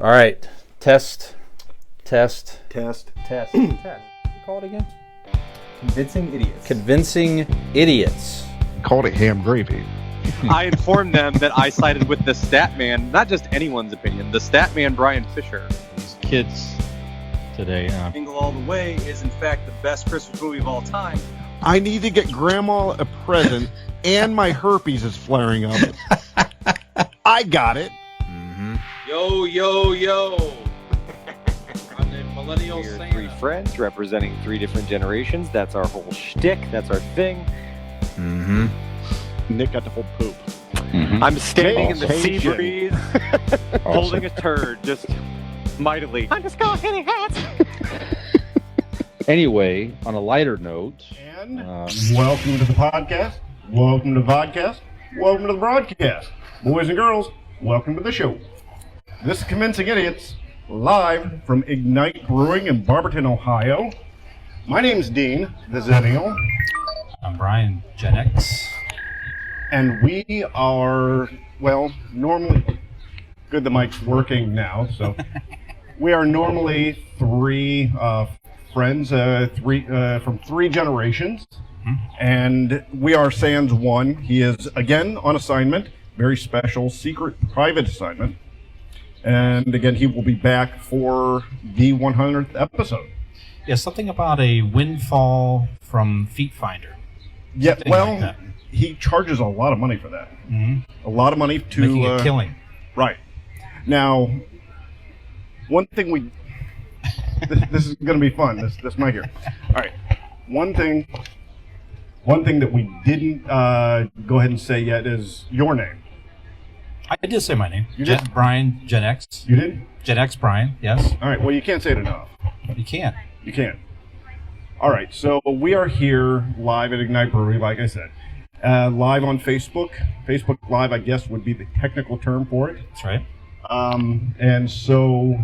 All right. Test. Test. Call it again? Convincing idiots. Convincing idiots. Called it ham gravy. I informed them that I sided with the stat man, not just anyone's opinion, the stat man Brian Fisher. These kids today. Jingle All the Way is in fact the best Christmas movie of all time. I need to get Grandma a present, and my herpes is flaring up. I got it. Mm-hmm. Yo. I'm the millennial We're Santa. three friends representing three different generations. That's our whole shtick. That's our thing. Mm-hmm. Nick got the whole poop. Mm-hmm. I'm standing in the sea Awesome. breeze, holding a turd, just mightily. I'm just going hitting hats. Anyway, on a lighter note, And welcome to the podcast. Welcome to the podcast. Welcome to the broadcast. Boys and girls, welcome to the show. This is Convincing Idiots, live from Ignite Brewing in Barberton, Ohio. My name's Dean, the Zennial, I'm Brian, Gen X. and we are, well, normally, good, the mic's working now, so we are normally three friends, from three generations, and we are Sans one. He is, again, on assignment, very special, secret, private assignment, and again, he will be back for the 100th episode. Yeah, something about a windfall from Feet Finder. Yeah, Something well, like that. he charges a lot of money for that. Mm-hmm. A lot of money to Making a killing. Right. Now, one thing we this is going to be fun. This mic here. All right. One thing that we didn't go ahead and say yet is your name. I did say my name. You did? Brian, Gen X. You did? Gen X Brian, yes. All right. Well, you can't say it enough. You can't. You can't. All right. So we are here live at Ignite Brewery, like I said. Live on Facebook. Facebook Live, I guess, would be the technical term for it. That's right. And so,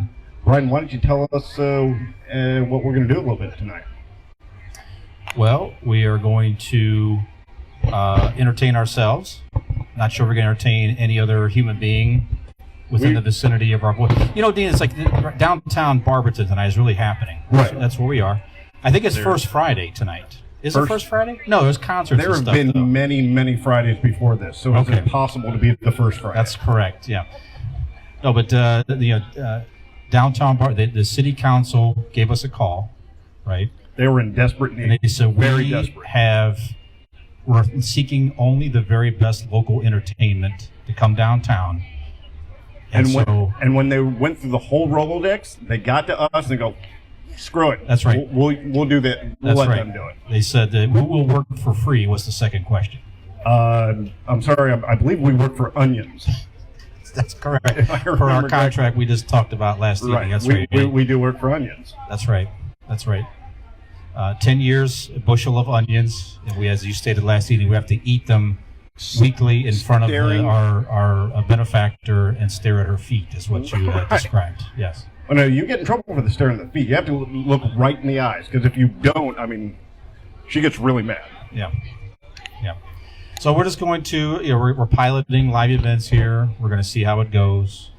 Brian, why don't you tell us what we're going to do a little bit tonight? Well, we are going to entertain ourselves. Not sure we're going to entertain any other human being within the vicinity of our voice. You know, Dean, it's like downtown Barberton tonight is really happening. Right. That's where we are. I think it's First Friday tonight. Is it First Friday? No, there's concerts There and have stuff, been though. many Fridays before this, so it's Okay. impossible to be the first Friday. That's correct, yeah. No, but downtown the city council gave us a call, right? They were in desperate And need. they said, Very we desperate. we're seeking only the very best local entertainment to come downtown. And so, when they went through the whole Rolodex, they got to us and go, screw it. That's right. We'll do that. We'll that's let right. them do it. They said that who will work for free was the second question. I'm sorry. I believe we work for onions. That's correct. If I For our remember contract correctly. we just talked about last evening. Right. That's we, right. we do work for onions. That's right. That's right. 10 years, a bushel of onions. And we, as you stated last evening, we have to eat them weekly in front of our benefactor and stare at her feet, is what you described. Yes. Oh, no, you get in trouble for the staring at the feet. You have to look right in the eyes, because if you don't, I mean, she gets really mad. Yeah. Yeah. So we're just going to, we're piloting live events here. We're going to see how it goes.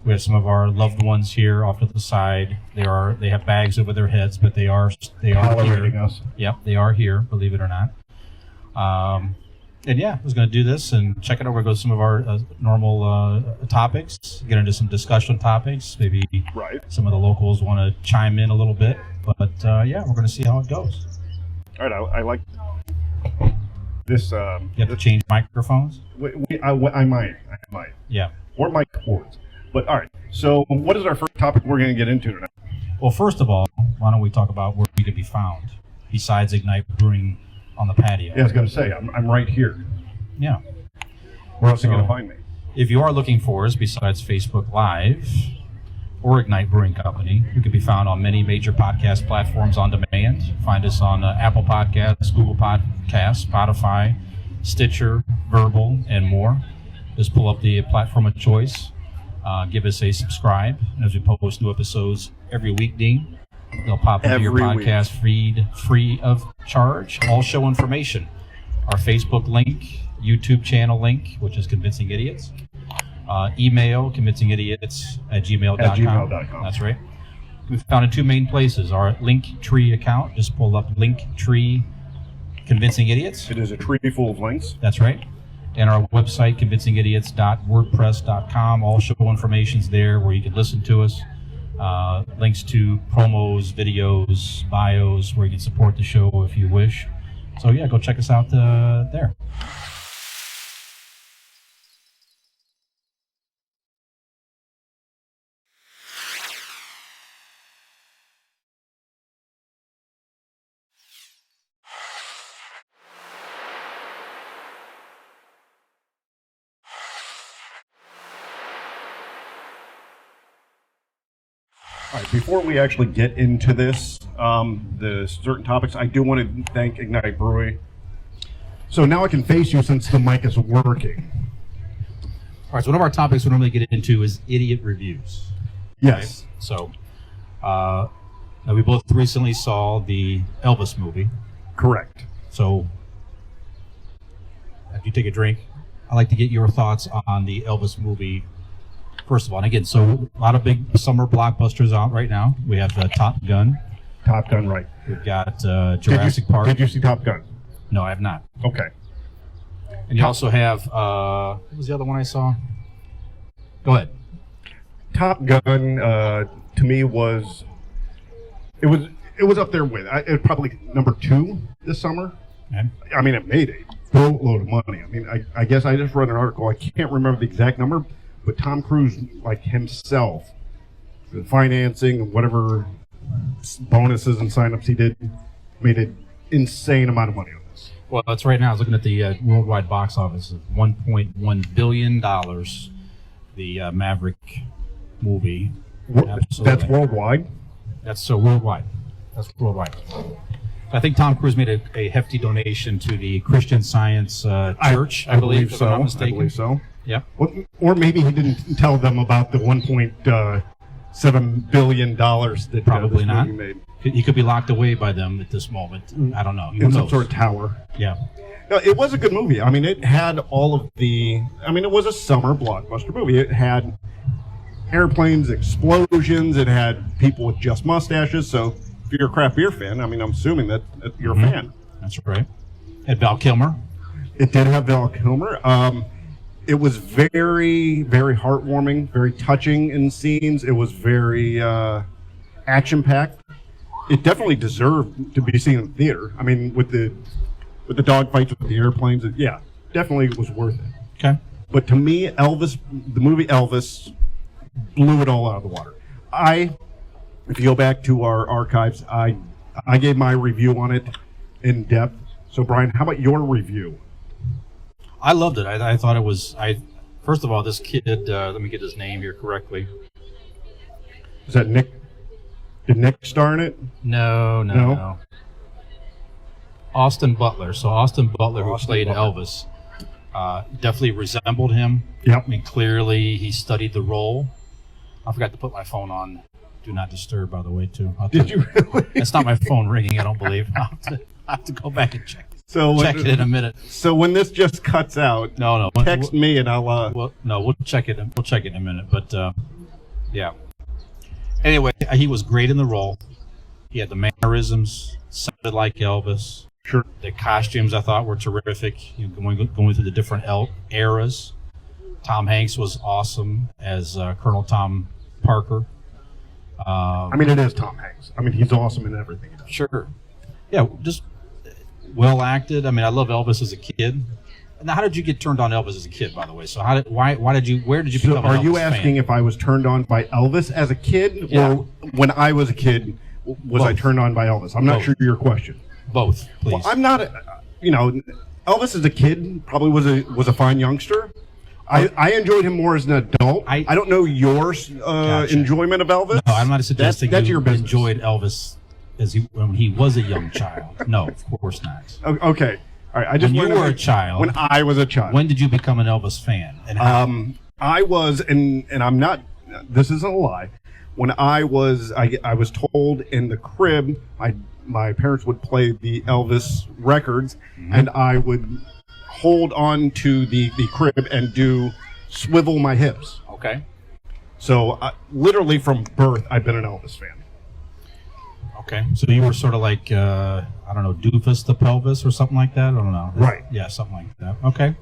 We have some of our loved ones here off to the side. They have bags over their heads, but they are Tolerating here. us. Yep, they are here, believe it or not. And yeah, I was going to do this and check it over. Go to some of our normal topics, get into some discussion topics. Maybe Right. some of the locals want to chime in a little bit. But yeah, we're going to see how it goes. All right, I like this. You have to change microphones? I might. Yeah. Or mic cords. But all right, so what is our first topic we're going to get into tonight? Well, first of all, why don't we talk about where we can be found besides Ignite Brewing on the patio? Yeah, I was going to say, I'm right here. Yeah. Where else are you going to find me? If you are looking for us besides Facebook Live or Ignite Brewing Company, we can be found on many major podcast platforms on demand. Find us on Apple Podcasts, Google Podcasts, Spotify, Stitcher, Vurbl, and more. Just pull up the platform of choice. Give us a subscribe. And as we post new episodes every week, Dean, they'll pop into your podcast feed free of charge. All show information. Our Facebook link, YouTube channel link, which is Convincing Idiots. Email convincingidiots@gmail.com. At gmail.com. That's right. We've found in two main places. Our Linktree account. Just pull up Linktree Convincing Idiots. It is a tree full of links. That's right. And our website, convincingidiots.wordpress.com. All show information's there where you can listen to us. Links to promos, videos, bios, where you can support the show if you wish. So yeah, go check us out there. All right, before we actually get into this, the certain topics, I do want to thank Ignite Brewing. So now I can face you since the mic is working. All right, so one of our topics we normally get into is idiot reviews. Yes. Right? So now we both recently saw the Elvis movie. Correct. So after you take a drink, I'd like to get your thoughts on the Elvis movie. First of all, and again, so a lot of big summer blockbusters out right now. We have Top Gun. Top Gun, right. We've got Jurassic Park. Did you see Top Gun? No, I have not. Okay. And you also have, what was the other one I saw? Go ahead. Top Gun, to me, was up there with, it was probably number 2 this summer. Okay. I mean, it made a boatload of money. I mean, I guess I just read an article. I can't remember the exact number, but Tom Cruise, like himself, the financing, whatever bonuses and signups he did, made an insane amount of money on this. Well, that's right now. I was looking at the worldwide box office of $1.1 billion. The Maverick movie. Absolutely. That's worldwide? That's so worldwide. That's worldwide. I think Tom Cruise made a hefty donation to the Christian Science Church, I believe so. if I'm not mistaken. I believe so. Yep. Or maybe he didn't tell them about the $1.7 billion that Probably this not. movie made. He could be locked away by them at this moment. I don't know. Who In some knows? sort of tower. Yeah. No, it was a good movie. I mean, it had all of the... I mean, it was a summer blockbuster movie. It had airplanes, explosions. It had people with just mustaches. So if you're a craft beer fan, I mean, I'm assuming that you're a fan. That's right. Had Val Kilmer. It did have Val Kilmer. It was very, very heartwarming, very touching in scenes. It was very action-packed. It definitely deserved to be seen in the theater. I mean, with the dog fights with the airplanes, yeah, definitely was worth it. Okay. But to me, the movie Elvis, blew it all out of the water. If you go back to our archives, I gave my review on it in depth. So, Brian, how about your review? I loved it. I thought it was. First of all, this kid. Let me get his name here correctly. Is that Nick? Did Nick star in it? No. Austin Butler. So Austin Butler, who played Elvis, definitely resembled him. Yep. I mean, clearly he studied the role. I forgot to put my phone on Do Not Disturb, by the way, too. Did you really? It's not my phone ringing, I don't believe. I'll have to go back and check. Check it in a minute. So when this just cuts out, No. text me and I'll. We'll check it. We'll check it in a minute. But yeah. Anyway, he was great in the role. He had the mannerisms, sounded like Elvis. Sure. The costumes I thought were terrific. You know, going through the different eras. Tom Hanks was awesome as Colonel Tom Parker. I mean, it is Tom Hanks. I mean, he's awesome in everything he does. Sure. Yeah, just well acted. I mean, I love Elvis as a kid. Now, how did you get turned on Elvis as a kid, by the way? So where did you become an Elvis Are you asking fan? if I was turned on by Elvis as a kid, Yeah. or when I was a kid, was I Both. turned on by Elvis? I'm not Both. sure your question. Both, please. Well, I'm not. Elvis as a kid probably was a fine youngster. I enjoyed him more as an adult. I don't know your Gotcha. enjoyment of Elvis. No, I'm not suggesting that's you your business. enjoyed Elvis when he was a young child. No, of course not. Okay. All right. I just When you wanted to were a make- child. When I was a child. When did you become an Elvis fan? And how? I was, and I'm not. This isn't a lie. When I was told in the crib, my parents would play the Elvis records, and I would hold on to the crib and do swivel my hips. Okay. So literally from birth, I've been an Elvis fan. Okay. So you were sort of like, I don't know, Doofus the Pelvis or something like that? I don't know. Right. Yeah, something like that. Okay.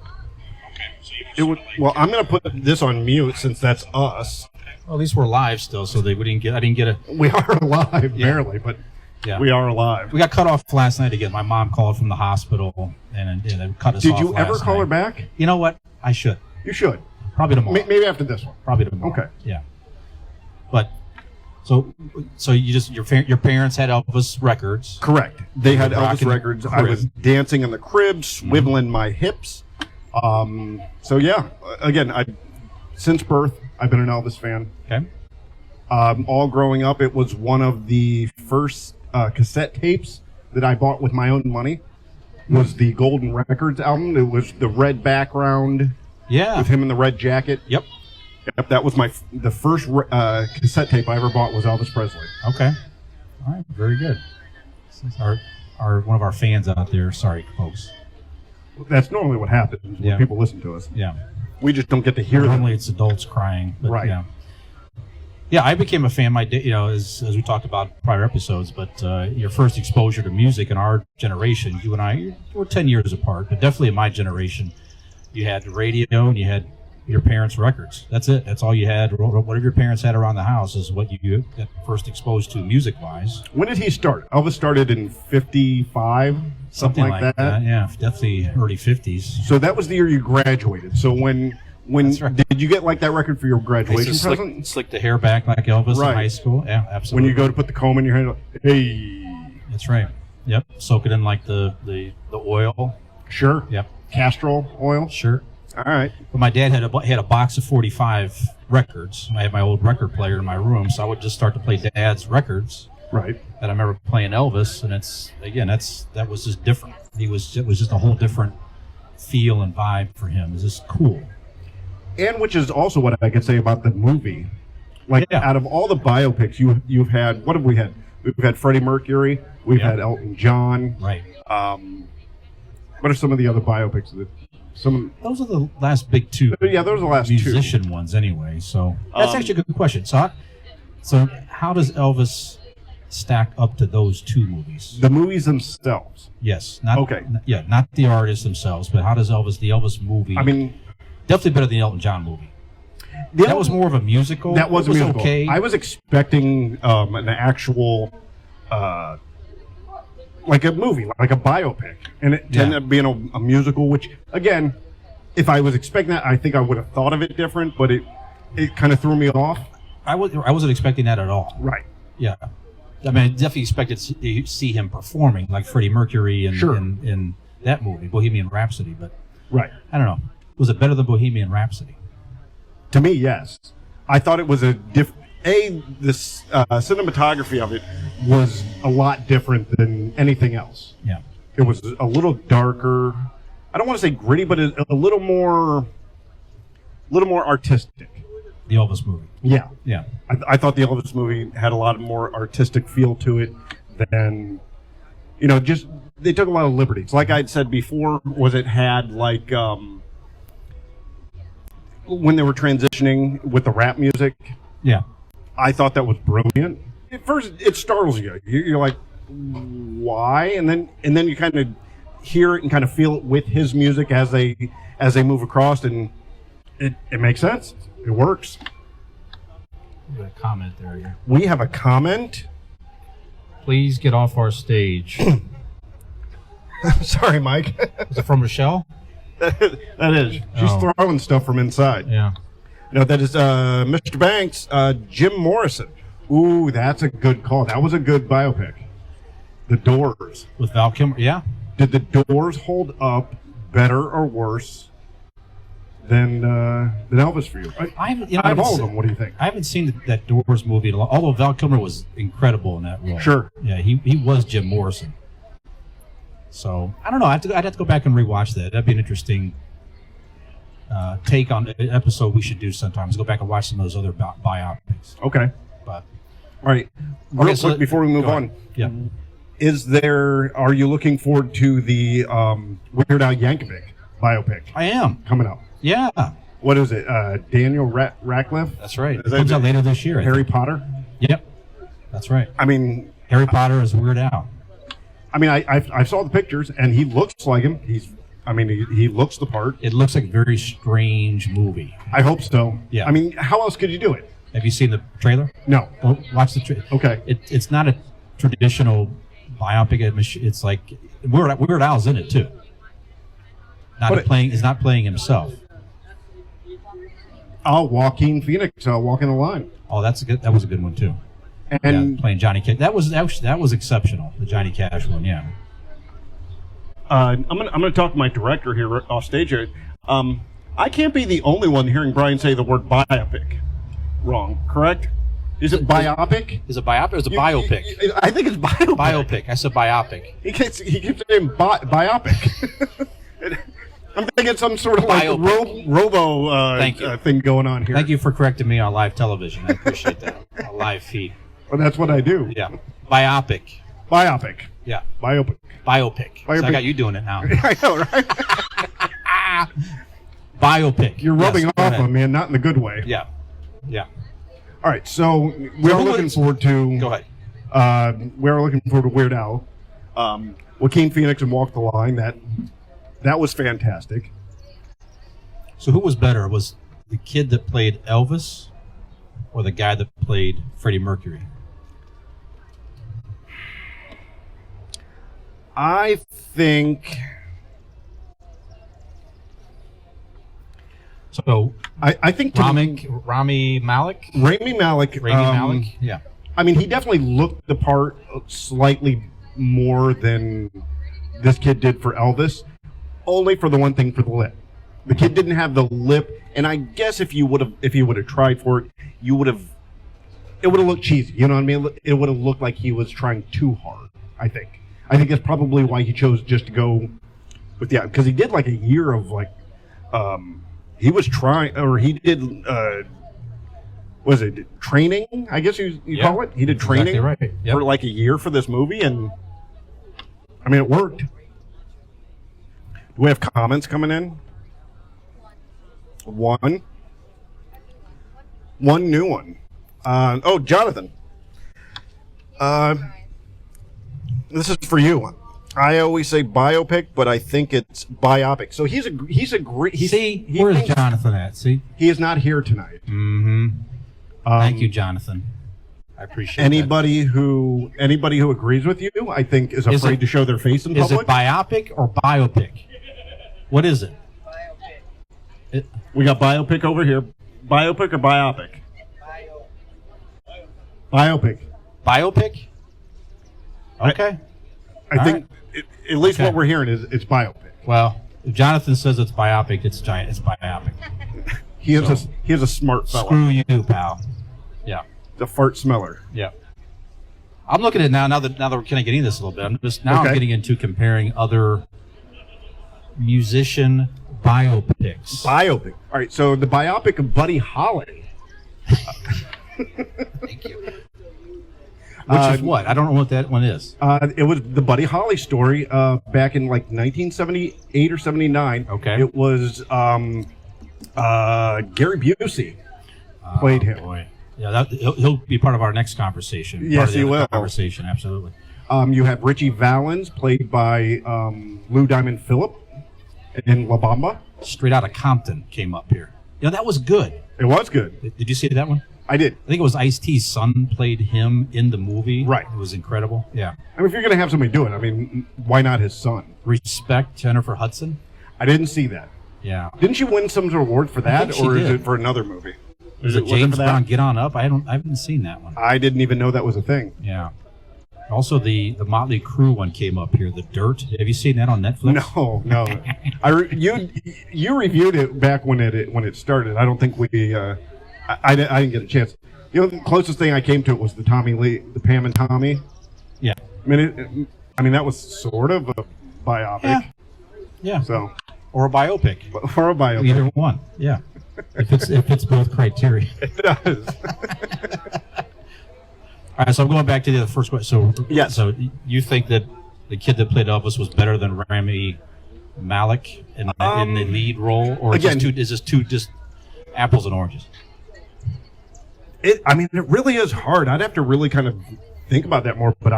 Well, I'm going to put this on mute since that's us. Well, at least we're live still, so I didn't get a. We are alive, barely, but Yeah. we are alive. We got cut off last night again. My mom called from the hospital and they cut us off. Did you ever last call night. her back? You know what? I should. You should. Probably tomorrow. Maybe after this one. Probably tomorrow. Okay. Yeah. But so you just your parents had Elvis records. Correct. They had You're Elvis rocking the records. I crib. was dancing in the crib, swiveling my hips. So yeah, again, since birth, I've been an Elvis fan. Okay. All growing up, it was one of the first cassette tapes that I bought with my own money. Was the Golden Records album. It was the red background Yeah. with him in the red jacket. Yep. Yep, that was the first cassette tape I ever bought was Elvis Presley. Okay. All right. Very good. Since our one of our fans out there. Sorry, folks. That's normally what happens when Yeah. people listen to us. Yeah. We just don't get to hear them. Normally it's adults crying. But Right. Yeah. Yeah, I became a fan. As we talked about prior episodes, but your first exposure to music in our generation, you and I, we're 10 years apart, but definitely in my generation, you had the radio and you had your parents' records. That's it. That's all you had. Whatever your parents had around the house is what you got first exposed to music-wise. When did he start? Elvis started in 55, something like that. Yeah, definitely early 50s. So that was the year you graduated. So when That's right. did you get like that record for your graduation Used to present? slick the hair back like Elvis Right. in high school. Yeah, When absolutely. you go to put the comb in your hair, hey, That's right. Yep. Soak it in like the oil. sure, Yep. Castrol oil. Sure. All right. But my dad had a box of 45 records. I had my old record player in my room, so I would just start to play Dad's records. Right. And I remember playing Elvis, and that was just different. It was just a whole different feel and vibe for him. It was just cool. And which is also what I could say about the movie. Like Yeah. out of all the biopics you've had, what have we had? We've had Freddie Mercury. We've Yeah. had Elton John. Right. What are some of the other biopics that Those are the last big two. Yeah, those are the last musician ones anyway. So that's actually a good question. So how does Elvis stack up to those two movies? The movies themselves. Yes. Not, Okay. Yeah, not the artists themselves, but how does the Elvis movie? I mean, definitely better than the Elton John movie. That was more of a musical. That was It a musical. Okay. I was expecting an actual, like a movie, like a biopic, and it ended up being a musical. Which, again, if I was expecting that, I think I would have thought of it different. But it kind of threw me off. I wasn't expecting that at all. Right. Yeah. I mean, I definitely expected to see him performing like Freddie Mercury in that movie, Bohemian Rhapsody. But Right. I don't know. Was it better than Bohemian Rhapsody? To me, yes. I thought it was the cinematography of it was a lot different than anything else. Yeah. It was a little darker. I don't want to say gritty, but a little more artistic. The Elvis movie. Yeah. Yeah. I thought the Elvis movie had a lot more artistic feel to it than, just they took a lot of liberties. Like I'd said before, it had like when they were transitioning with the rap music. Yeah. I thought that was brilliant. At first, it startles you. You're like, why? And then you kind of hear it and kind of feel it with his music as they move across, and it makes sense. It works. We got a comment there. Yeah. We have a comment. Please get off our stage. Sorry, Mike. Is it from Rochelle? That is. She's throwing stuff from inside. Yeah. No, that is Mr. Banks, Jim Morrison. Ooh, that's a good call. That was a good biopic. The Doors. With Val Kilmer, yeah. Did the Doors hold up better or worse than Elvis for you? Out of all of them, what do you think? I haven't seen that Doors movie, although Val Kilmer was incredible in that role. Sure. Yeah, he was Jim Morrison. So, I don't know. I'd have to go back and rewatch that. That'd be an interesting take on an episode we should do sometimes. Go back and watch some of those other biopics. Okay. But all right. Real quick before we move on. Yeah. Are you looking forward to the Weird Al Yankovic biopic? I am. Coming up. Yeah. what is it? Daniel Radcliffe? That's right. Is that Comes out later this year. I Harry think. Potter? Yep. That's right. I mean, Harry Potter is Weird Al. I mean, I saw the pictures, and he looks like him. He looks the part. It looks like a very strange movie. I hope so. Yeah. I mean, how else could you do it? Have you seen the trailer? No. Well, watch the trailer. Okay. It's not a traditional biopic. It's like Weird Al's in it too. He's not playing himself. Oh, Joaquin Phoenix, walking the line. Oh, that was a good one too. And playing Johnny Cash. That was exceptional. The Johnny Cash one, yeah. I'm gonna talk to my director here off stage here. I can't be the only one hearing Brian say the word biopic wrong. Correct? Is it biopic? Is it biopic or is it biopic? I think it's biopic. Biopic. I said biopic. He keeps saying biopic. I'm thinking some sort of like robo thing going on here. Thank you for correcting me on live television. I appreciate that. A live feed. Well, that's what I do. Yeah. Biopic. Biopic. Yeah. Biopic. So I got you doing it now. I know, right? Biopic. You're rubbing off on me, and not in the good way. Yeah. All right, so we're looking forward to. Go ahead. We're looking forward to Weird Al. Joaquin Phoenix and Walk the Line. That was fantastic. So who was better? Was the kid that played Elvis or the guy that played Freddie Mercury? I think. So I think Rami Malek. Rami Malek. Yeah. I mean, he definitely looked the part slightly more than this kid did for Elvis. Only for the one thing, for the lip. The kid didn't have the lip, and I guess if you would have tried for it, it would have looked cheesy. You know what I mean? It would have looked like he was trying too hard. I think that's probably why he chose just to go with because he did like a year of like, he was trying, or he did, was it training? I guess you call it. He did training exactly right. for like a year for this movie, and I mean it worked. Do we have comments coming in? One new one. Jonathan. This is for you. I always say biopic, but I think it's biopic. So he's great. Where's Jonathan at? See, he is not here tonight. Mm-hmm. Thank you, Jonathan. I appreciate anybody who agrees with you. I think is afraid to show their face in public. Is it biopic or biopic? What is it? We got biopic over here. Biopic or biopic? Biopic. Biopic? Okay. I think at least what we're hearing is it's biopic. Well, if Jonathan says it's biopic, it's biopic. He is a smart fellow. Screw you, pal. Yeah. The fart smeller. Yeah. I'm looking at it now that we're kind of getting this a little bit. I'm getting into comparing other musician biopics. Biopic. All right, so the biopic of Buddy Holly. Thank you. Which is what? I don't know what that one is. It was the Buddy Holly story back in like 1978 or 79. Okay. It was Gary Busey played him. Boy. Yeah, he'll be part of our next conversation. Yes, he will. Conversation, absolutely. You have Richie Valens, played by Lou Diamond Phillip in La Bamba. Straight out of Compton came up here. That was good. It was good. Did you see that one? I did. I think it was Ice-T's son played him in the movie. Right. It was incredible. Yeah. I mean, if you're going to have somebody do it, I mean, why not his son? Respect Jennifer Hudson. I didn't see that. Yeah. Didn't she win some sort of award for that, or is it for another movie? Is it James Brown Get On Up? I haven't seen that one. I didn't even know that was a thing. Yeah. Also, the Motley Crue one came up here. The Dirt. Have you seen that on Netflix? No. You reviewed it back when it started. I don't think we. I didn't get a chance. The closest thing I came to it was the Pam and Tommy. Yeah. I mean, that was sort of a biopic. Yeah. So. Or a biopic. Or a biopic. Either one. Yeah. If it's both criteria. It does. All right, so I'm going back to the first question. So, yes. So you think that the kid that played Elvis was better than Rami Malek in the lead role, or is this too apples and oranges. It really is hard. I'd have to really kind of think about that more, but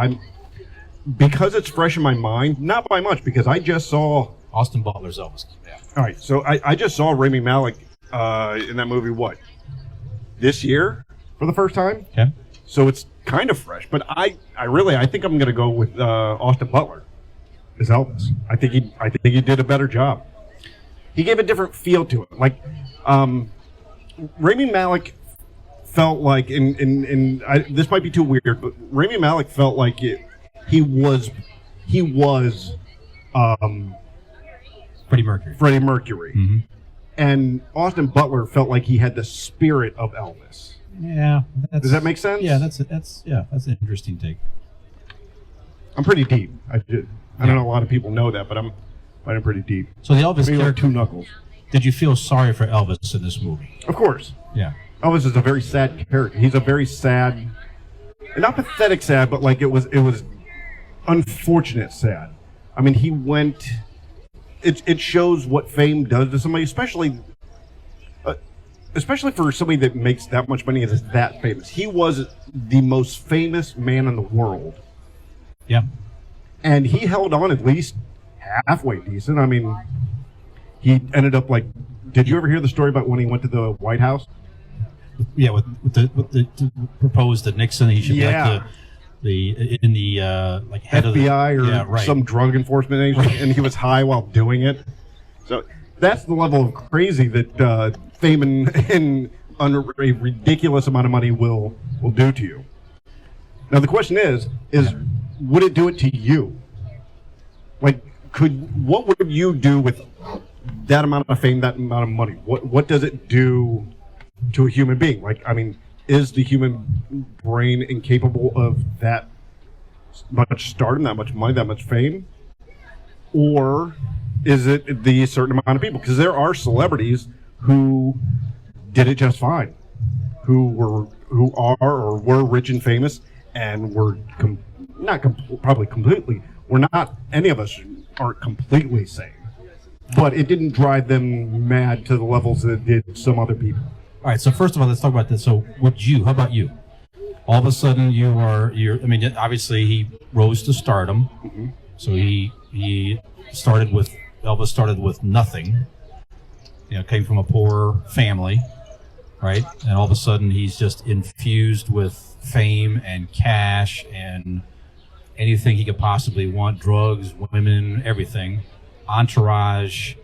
because it's fresh in my mind, not by much, because I just saw Austin Butler's Elvis. Yeah. All right, so I just saw Rami Malek in that movie, this year for the first time? Okay. So it's kind of fresh, but I think I'm going to go with Austin Butler as Elvis. I think he did a better job. He gave a different feel to it. Like, Rami Malek felt like, this might be too weird, but Rami Malek felt like he was Freddie Mercury. Mm-hmm. And Austin Butler felt like he had the spirit of Elvis. Yeah. Does that make sense? Yeah, that's an interesting take. I'm pretty deep. I don't know a lot of people know that, but I'm pretty deep. So the Elvis Maybe like character, 2 knuckles. did you feel sorry for Elvis in this movie? Of course. Yeah. Elvis is a very sad character. He's a very sad, not pathetic sad, but like it was unfortunate sad. I mean, he went. It shows what fame does to somebody, especially for somebody that makes that much money and is that famous. He was the most famous man in the world. Yeah. And he held on at least halfway decent. I mean, he ended up like. Did you ever hear the story about when he went to the White House? Yeah, with the proposed to Nixon, he should be like like head FBI of the, or some drug enforcement agency, and he was high while doing it. So that's the level of crazy that fame and under a ridiculous amount of money will do to you. Now the question is would it do it to you? Like, what would you do with that amount of fame, that amount of money? What does it do to a human being? Like, I mean, is the human brain incapable of that much stardom, that much money, that much fame? Or is it the certain amount of people? Because there are celebrities who did it just fine, who are or were rich and famous, and were any of us aren't completely sane. But it didn't drive them mad to the levels that it did some other people. All right, so first of all, let's talk about this. So how about you? All of a sudden obviously he rose to stardom. Mm-hmm. So Elvis started with nothing. Came from a poor family, right? And all of a sudden he's just infused with fame and cash and anything he could possibly want, drugs, women, everything, entourage,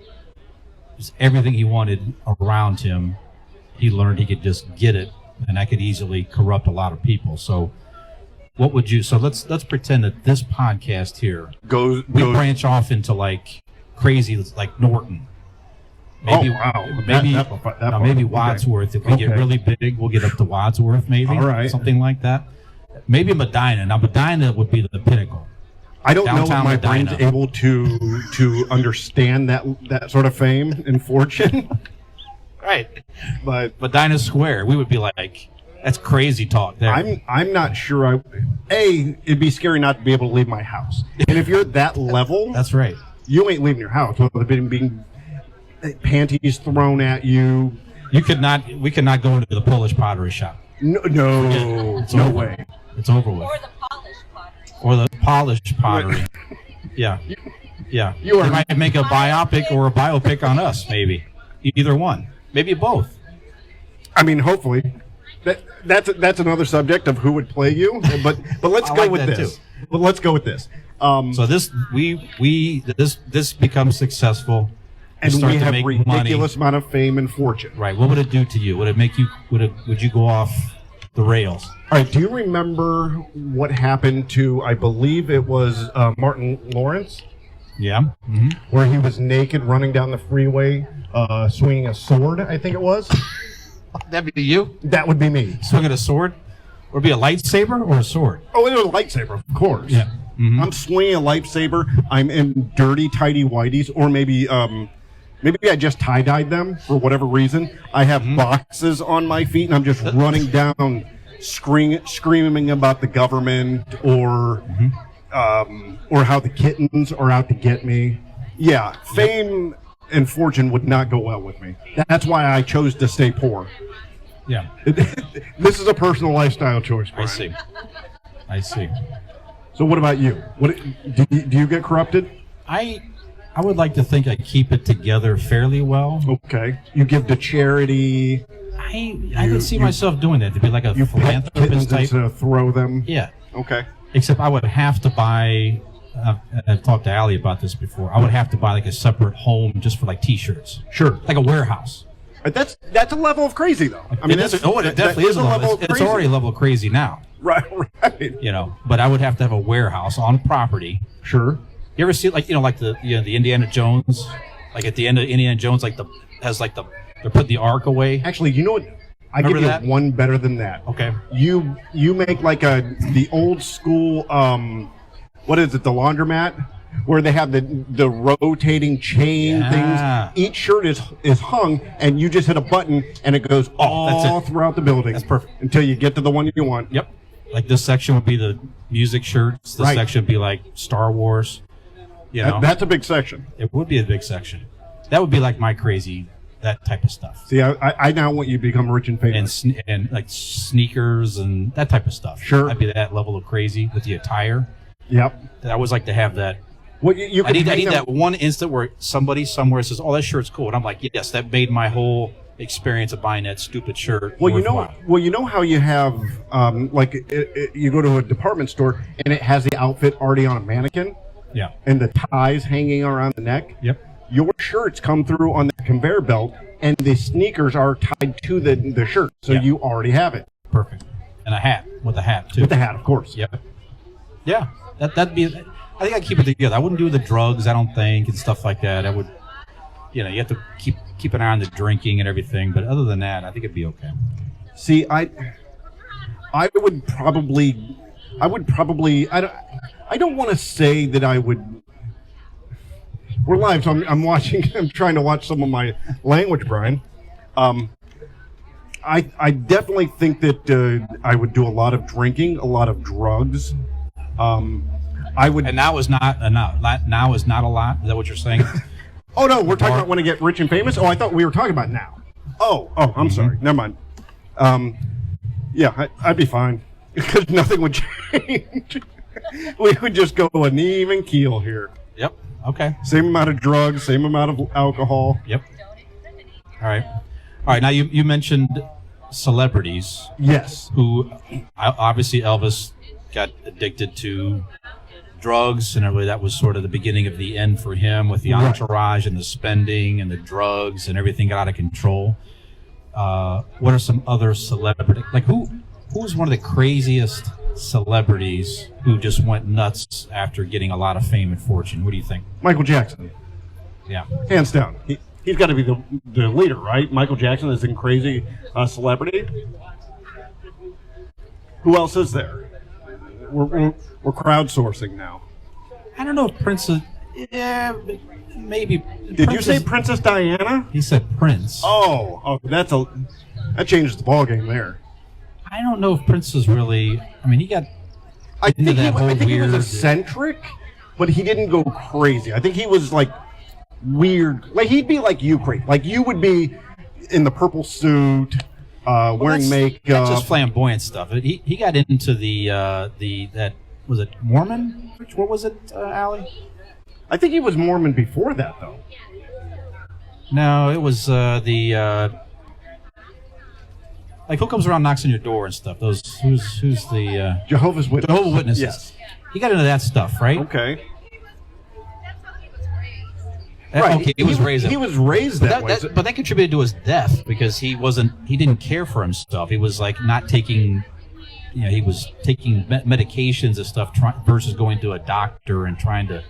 just everything he wanted around him. He learned he could just get it, and that could easily corrupt a lot of people. So what would you, so let's pretend that this podcast here goes branch off into like crazy, like Norton. Maybe, maybe Wadsworth. If we get really big, we'll get up to Wadsworth, maybe. All right. Something like that. Maybe Medina. Now, Medina would be the pinnacle. I don't know if Downtown my Medina. brain's able to understand that sort of fame and fortune. Right. But Medina Square, we would be like, that's crazy talk there. I'm not sure. It'd be scary not to be able to leave my house. And if you're at that level, That's right. you ain't leaving your house without being panties thrown at you. We could not go into the Polish pottery shop. No It's no over. way. It's over with. Or the polished pottery. Yeah. Yeah. You are- They might make a biopic or a biopic on us, maybe. Either one. Maybe both. I mean, hopefully. That's another subject of who would play you. But let's I go like with that this. too. But let's go with this. So this this becomes successful. And start we to have make ridiculous amount of fame and fortune. Right. What would it do to you? Would it make you? Would you go off the rails? All right. Do you remember what happened to? I believe it was Martin Lawrence, Yeah. Mm-hmm. where he was naked running down the freeway, swinging a sword. I think it was. That'd be you That would be me. swinging a sword, or be a lightsaber or a sword. Oh, it was a lightsaber, of course. Yeah. Mm-hmm. I'm swinging a lightsaber. I'm in dirty, tidy whities, or maybe I just tie-dyed them for whatever reason. I have boxes on my feet, and I'm just running down, screaming about the government or how the kittens are out to get me. Yeah, fame and fortune would not go well with me. That's why I chose to stay poor. Yeah, This is a personal lifestyle choice, Brian. I see. So what about you? What do you get corrupted? I would like to think I keep it together fairly well. Okay. You give to charity. I could see myself doing that, to be like a You pet philanthropist kittens type. instead of throw them. Yeah. Okay. Except I would have to buy. I've talked to Allie about this before. I would have to buy like a separate home just for like T-shirts, Sure. like a warehouse. That's a level of crazy, though. I mean, it definitely is a level. It's already a level of crazy now. Right. You know, but I would have to have a warehouse on property. Sure. You ever see like the Indiana Jones, like at the end of Indiana Jones, like they're putting the ark away. Actually, you know what? I Remember give you that? one better than that. Okay. You make like the old school what is it, the laundromat, where they have the rotating chain Yeah. things. Each shirt is hung, and you just hit a button, and it goes That's all it. throughout the building. That's perfect. Until you get to the one you want. Yep. Like this section would be the music shirts. This Right. section would be like Star Wars. You know, That's a big section. it would be a big section. That would be like my crazy, that type of stuff. See, I now want you to become rich and famous. And like sneakers and that type of stuff. Sure. I'd be that level of crazy with the attire. Yep. I always like to have that. Well, you I could need hang them- that one instant where somebody somewhere says, "Oh, that shirt's cool," and I'm like, "Yes, that made my whole experience of buying that stupid shirt." Well, worthwhile." you know how you have you go to a department store and it has the outfit already on a mannequin Yeah. and the ties hanging around the neck. Yep. Your shirts come through on the conveyor belt and the sneakers are tied to the shirt, so Yeah. you already have it Perfect. And a hat with a hat too. with the hat, of course. Yep. Yeah. That'd be. I think I'd keep it together. I wouldn't do the drugs, I don't think, and stuff like that. I would. You have to keep an eye on the drinking and everything, but other than that, I think it'd be okay. See, I would probably I don't want to say that I would. We're live, so I'm watching. I'm trying to watch some of my language, Brian. I definitely think that I would do a lot of drinking, a lot of drugs. I would. And now is not a now is not a lot. Is that what you're saying? Oh no, we're talking about when I get rich and famous. Oh, I thought we were talking about now. Oh, I'm sorry. Never mind. Yeah, I'd be fine because nothing would change. We would just go an even keel here. Yep. Okay. Same amount of drugs, same amount of alcohol. Yep. All right. Now you mentioned celebrities Yes. who obviously Elvis got addicted to drugs, and that was sort of the beginning of the end for him with the entourage and the spending and the drugs and everything got out of control. What are some other celebrities? Like who's one of the craziest celebrities who just went nuts after getting a lot of fame and fortune? What do you think? Michael Jackson, Yeah. hands down. He's got to be the leader, right? Michael Jackson is a crazy celebrity. Who else is there? We're crowdsourcing now. I don't know if Prince is. Yeah, maybe. Did you say Princess Diana? He said Prince. Oh, that changes the ballgame there. I don't know if Prince is really. I mean, he got. I think he was weird- eccentric, but he didn't go crazy. I think he was like weird. Like he'd be like you, crazy. Like you would be in the purple suit, wearing makeup. That's just flamboyant stuff. He got into the that was it Mormon? What was it, Allie? I think he was Mormon before that, though. No, it was like who comes around, knocks on your door and stuff. Those who's the Jehovah's Witnesses. Jehovah's Witnesses. Yes. He got into that stuff, right? Okay. Right. Okay, he was raised. He was raised that way. But that contributed to his death because he didn't care for himself. He was like not taking, he was taking medications and stuff versus going to a doctor and trying to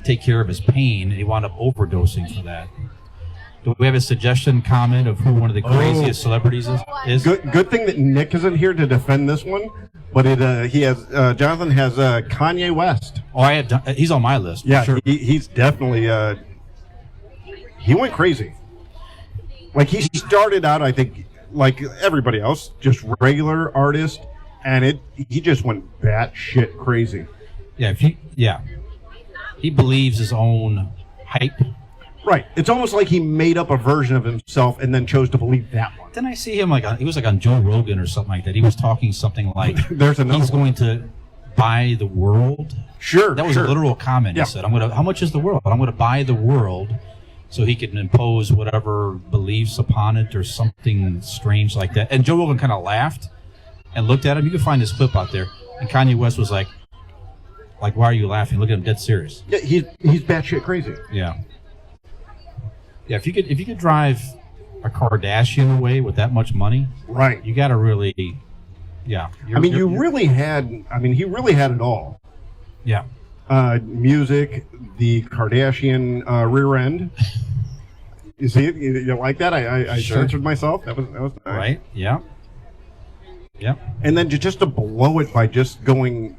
take care of his pain. And he wound up overdosing for that. Do we have a suggestion, comment of who one of the craziest celebrities is? Good thing that Nick isn't here to defend this one. But Jonathan has Kanye West. Oh, he's on my list. Yeah, sure. he's definitely. He went crazy. Like he started out, I think, like everybody else, just regular artist, and he just went batshit crazy. Yeah, he believes his own hype. Right. It's almost like he made up a version of himself and then chose to believe that one. Didn't I see him he was on Joe Rogan or something like that? He was talking something like, There's another he's one. going to buy the world. Sure. That was sure. a literal comment. Yeah. He said, how much is the world? I'm going to buy the world so he can impose whatever beliefs upon it or something strange like that. And Joe Rogan kind of laughed and looked at him. You can find this clip out there. And Kanye West was like, why are you laughing? Look at him, dead serious. Yeah, he's batshit crazy. Yeah. Yeah, if you could drive a Kardashian away with that much money, Right. you got to really, yeah. He really had it all. Yeah. Music, the Kardashian rear end. You see it? You like that? I Sure. censored myself. That was nice. Right. Yeah. Yep. And then just to blow it by just going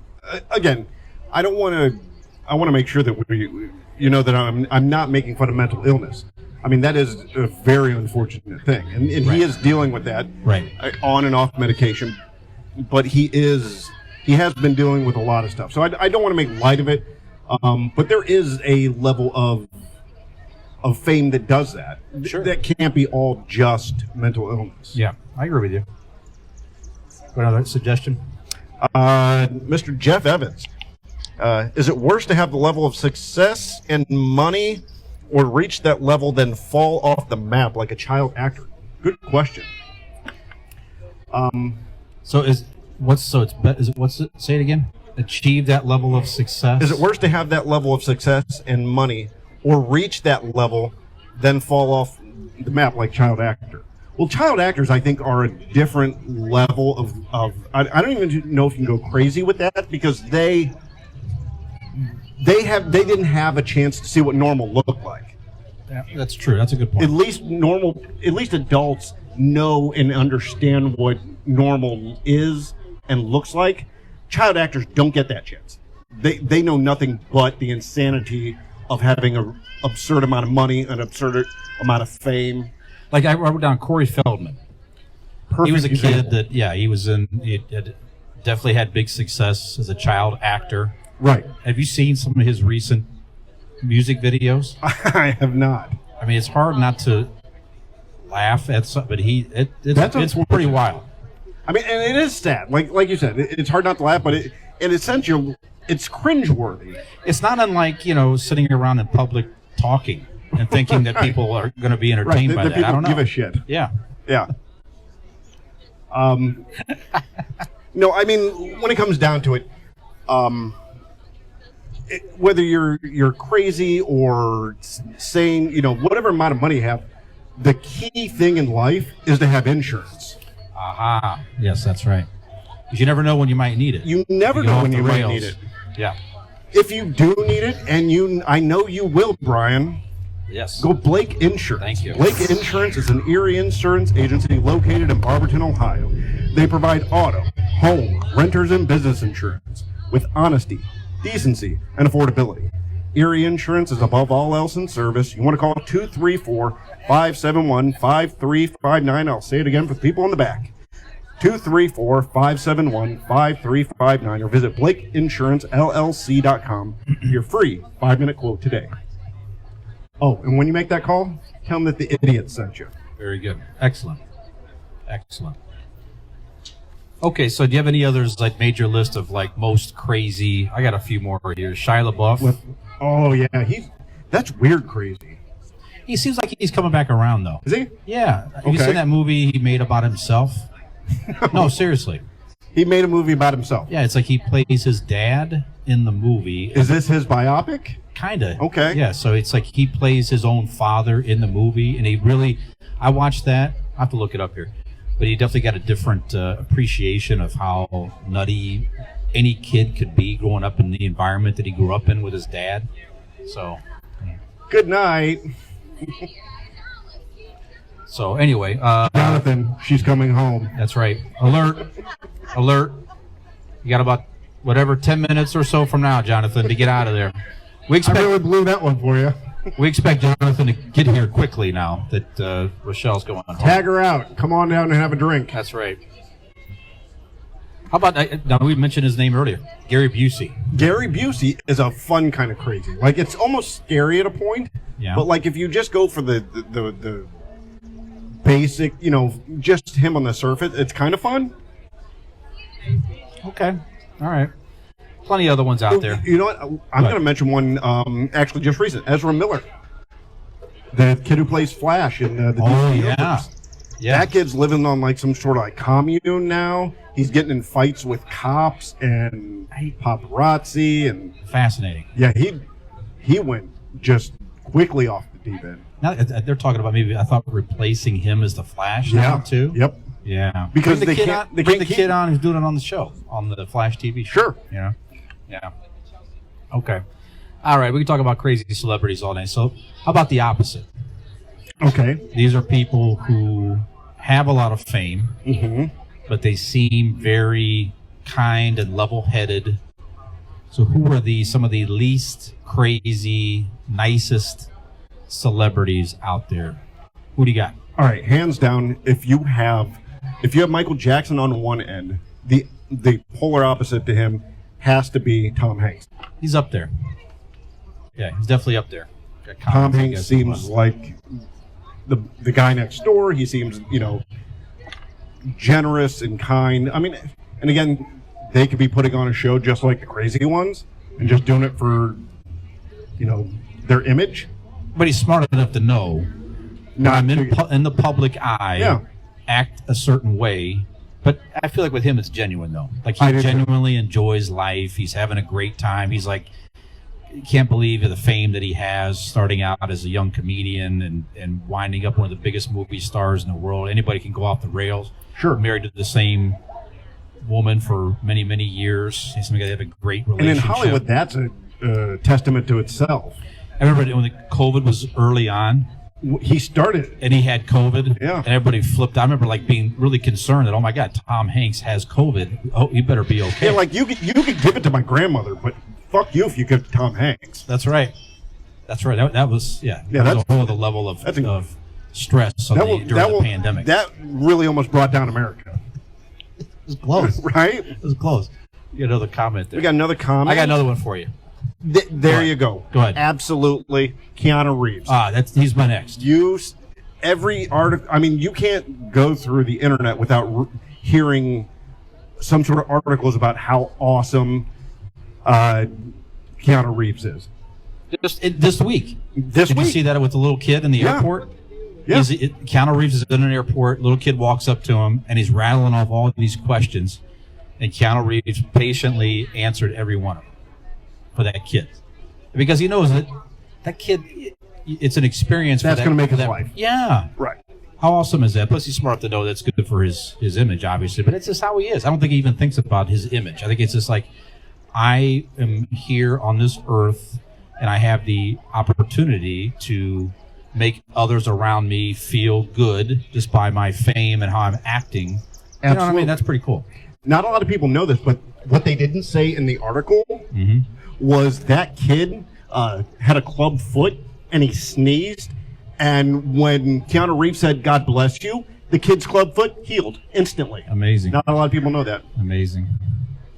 again. I want to make sure that that I'm not making fun of mental illness. I mean, that is a very unfortunate thing, and Right. he is dealing with that Right. on and off medication. But he has been dealing with a lot of stuff. So I don't want to make light of it. But there is a level of fame that does that. Sure. That can't be all just mental illness. Yeah, I agree with you. Another suggestion? Mr. Jeff Evans. Is it worse to have the level of success and money or reach that level than fall off the map like a child actor? Good question. Say it again? Achieve that level of success? Is it worse to have that level of success and money or reach that level than fall off the map like child actor? Well, child actors, I think, are a different level of I don't even know if you can go crazy with that because they didn't have a chance to see what normal looked like. Yeah, that's true. That's a good point. At least adults know and understand what normal is and looks like. Child actors don't get that chance. They know nothing but the insanity of having an absurd amount of money, an absurd amount of fame. Like I wrote down Corey Feldman. Perfect He was a example. kid that, he had definitely had big success as a child actor. Right. Have you seen some of his recent music videos? I have not. I mean, it's hard not to laugh at something, but it's pretty wild. I mean, and it is sad. Like you said, it's hard not to laugh, but in a sense, it's cringeworthy. It's not unlike, sitting around in public talking and thinking that people are going to be entertained by the that. people I don't know. give a shit. Yeah. Yeah. No, I mean, when it comes down to it, whether you're crazy or sane, whatever amount of money you have, the key thing in life is to have insurance. Aha. Yes, that's right. Because you never know when you might need it. You never go know off when the you might rails. need it. Yeah. If you do need it, and I know you will, Brian, Yes. go Blake Insurance. Thank you. Blake Insurance is an Erie insurance agency located in Barberton, Ohio. They provide auto, home, renters, and business insurance with honesty, decency, and affordability. Erie Insurance is above all else in service. You want to call 234-571-5359. I'll say it again for the people in the back. 234-571-5359 or visit BlakeInsuranceLLC.com for your free 5-minute quote today. Oh, and when you make that call, tell them that the idiot sent you. Very good. Excellent. Okay, so do you have any others, made your list of, most crazy? I got a few more here. Shia LaBeouf. Oh, yeah, that's weird crazy. He seems like he's coming back around, though. Is he? Yeah. Have you Okay. seen that movie he made about himself? No, seriously. He made a movie about himself. Yeah, it's like he plays his dad in the movie. Is this his biopic? Kind of. Okay. Yeah, so it's like he plays his own father in the movie, and I watched that. I have to look it up here. But he definitely got a different appreciation of how nutty any kid could be growing up in the environment that he grew up in with his dad. So. Good night. So anyway. Jonathan, she's coming home. That's right. Alert. You got about 10 minutes or so from now, Jonathan, to get out of there. I really blew that one for you. We expect Jonathan to get here quickly now that Rochelle's going home. Tag her out. Come on down and have a drink. That's right. How about, now we mentioned his name earlier, Gary Busey. Gary Busey is a fun kind of crazy. Like, it's almost scary at a point. Yeah. But, like, if you just go for the basic, you know, just him on the surface, it's kind of fun. Okay. All right. Plenty of other ones out there. You know what? I'm going to mention one, actually, just recent. Ezra Miller. The kid who plays Flash in the DC universe. Yeah. That kid's living on, like, some sort of, like, commune now. He's getting in fights with cops and paparazzi. And Fascinating. yeah, he went just quickly off the deep end. Now they're talking about maybe, I thought, replacing him as the Flash now, too. Yep. Yeah. Because bring they the can't kid on who's doing it on the show, on the Flash TV show. Sure. You know? Yeah. Okay. All right. We can talk about crazy celebrities all day. So how about the opposite? Okay. These are people who have a lot of fame, but they seem very kind and level-headed. So who are some of the least crazy, nicest celebrities out there? Who do you got? All right, hands down, if you have Michael Jackson on one end, the polar opposite to him has to be Tom Hanks. He's up there. Yeah, he's definitely up there. Tom Hanks seems like the guy next door. He seems, you know, generous and kind. I mean, and again, they could be putting on a show just like the crazy ones and just doing it for, you know, their image. But he's smart enough to know Not I'm to- in the public eye, Yeah. act a certain way. But I feel like with him, it's genuine, though. Like, I he do too. genuinely enjoys life. He's having a great time. He's like, can't believe the fame that he has, starting out as a young comedian and winding up one of the biggest movie stars in the world. Anybody can go off the rails. Sure. Married to the same woman for many, many years. He's somebody that have a great And relationship. in Hollywood, that's a testament to itself. I remember when the COVID was early on, He started. and he had COVID, Yeah. and everybody flipped. I remember like being really concerned that, oh my God, Tom Hanks has COVID. Oh, you better be okay. Yeah, like you could give it to my grandmother, but fuck you if you give it to Tom Hanks. That's right. That was Yeah, that was that's- a whole other level of stress during the pandemic. That really almost brought down America. It was close. Right? It was close. You got another comment there. We got another comment. I got another one for you. There you go. Go ahead. Absolutely. Keanu Reeves. He's my next. Every article, I mean, you can't go through the internet without hearing some sort of articles about how awesome Keanu Reeves is. Just this week. Did you see that with the little kid in the Yeah. airport? Yeah. Keanu Reeves is in an airport. Little kid walks up to him, and he's rattling off all of these questions. And Keanu Reeves patiently answered every one of them for that kid. Because he knows that kid, it's an experience That's for going to make his that life. Yeah. Right. How awesome is that? Plus, he's smart to know that's good for his image, obviously. But it's just how he is. I don't think he even thinks about his image. I think it's just like, I am here on this earth, and I have the opportunity to make others around me feel good just by my fame and how I'm acting. You know what I Absolutely. mean? That's pretty cool. Not a lot of people know this, but what they didn't say in the article was that kid had a club foot and he sneezed. And when Keanu Reeves said, "God bless you," the kid's club foot healed instantly. Amazing. Not a lot of people know that. Amazing.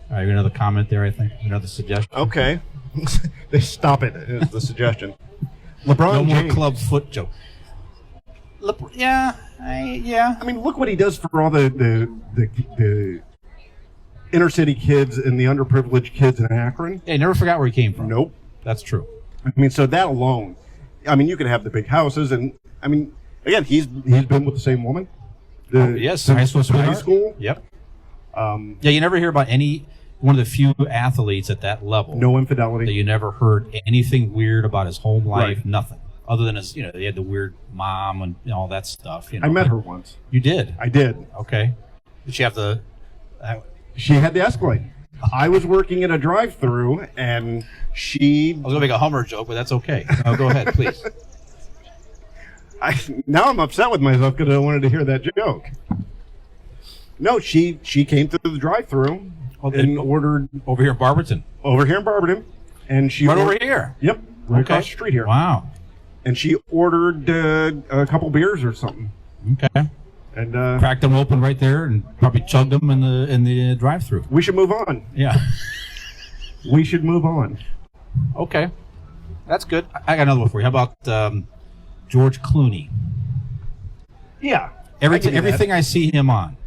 All right, another comment there, I think. Another suggestion. Okay. They stop it, is the suggestion. LeBron No more James. club foot joke. Yeah. I mean, look what he does for all the inner city kids and the underprivileged kids in Akron. Yeah, he never forgot where he came from. Nope. That's true. I mean, so that alone, I mean, you could have the big houses, and I mean, again, he's been with the same woman. Yes, since high school high sweetheart. school. Yep. Yeah, you never hear about one of the few athletes at that level. No That infidelity. you never heard anything weird about his home life, Right. nothing. Other than his, they had the weird mom and all that stuff. I met her once. You did? I did. Okay. Did she have the... She had the Escalade. I was working in a drive-through, and she. I was going to make a Hummer joke, but that's okay. No, go ahead, please. Now I'm upset with myself because I wanted to hear that joke. No, she came through the drive-through and ordered Over here in Barberton. over here in Barberton, and she Right over here. Yep, right Okay. across the street here. Wow. And she ordered a couple beers or something, Okay. And Cracked them open right there and probably chugged them in the drive-through. we should move on. Yeah. We should move on. Okay. That's good. I got another one for you. How about George Clooney? Yeah. Everything I see him on,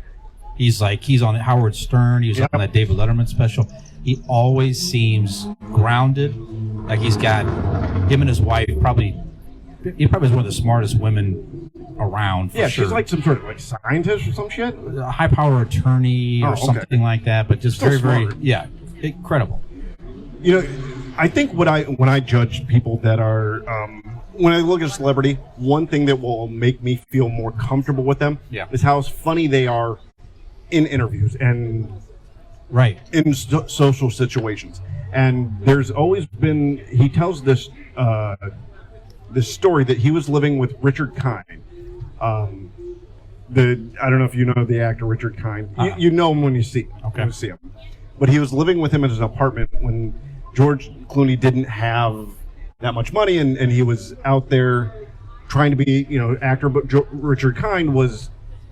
he's on Howard Stern. He was on that David Letterman special. He always seems grounded. Like he's got him and his wife. He probably is one of the smartest women around. For Yeah, sure. she's like some sort of like scientist or some shit. A high power attorney or something like that. But just Still very, smart. incredible. You know, I think when I judge people that are when I look at a celebrity, one thing that will make me feel more comfortable with them is how funny they are in interviews and in social situations. And there's always been, he tells this this story that he was living with Richard Kind. I don't know if you know the actor Richard Kind. You know him when you see him. But he was living with him in his apartment when George Clooney didn't have that much money, and he was out there trying to be, actor. But Richard Kind was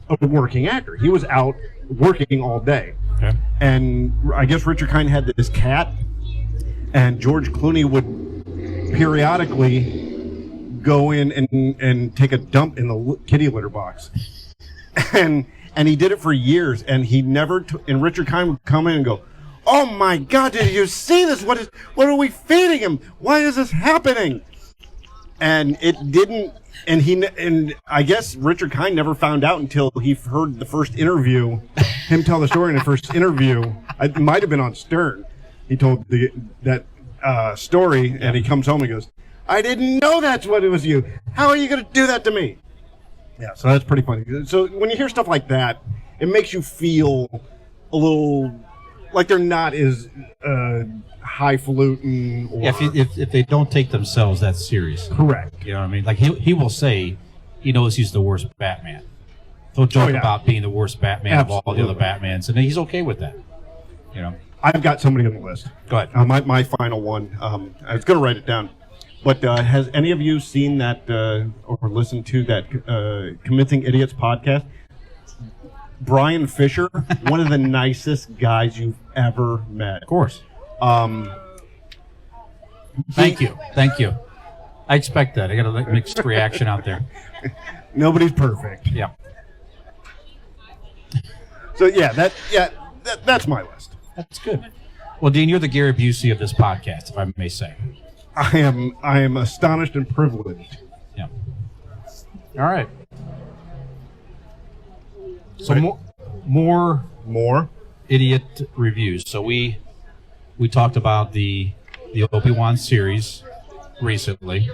a working actor. He was out working all day. Okay. And I guess Richard Kind had this cat, and George Clooney would periodically go in and take a dump in the kitty litter box. And he did it for years, and he never and Richard Kind would come in and go, "Oh my God, did you see this? What are we feeding him? Why is this happening?" And it didn't, and I guess Richard Kind never found out until he heard the first interview, him tell the story in the first interview. It might have been on Stern. He told that story, and he comes home and goes, "I didn't know that's what it was you. How are you going to do that to me?" Yeah, so that's pretty funny. So when you hear stuff like that, it makes you feel a little like they're not as highfalutin. Or... Yeah, if they don't take themselves that serious. Correct. You know what I mean? Like he will say he knows he's the worst Batman. He'll joke about being the worst Batman of all the other Batmans, and he's okay with that. I've got somebody on the list. Go ahead. My final one. I was going to write it down. But has any of you seen that or listened to that Convincing Idiots podcast? Brian Fisher, one of the nicest guys you've ever met. Of course. Thank you. I expect that. I got a mixed reaction out there. Nobody's perfect. Yeah. So that's my list. That's good. Well, Dean, you're the Gary Busey of this podcast, if I may say. I am astonished and privileged. Yeah. All right. So more idiot reviews. So we talked about the Obi Wan series recently,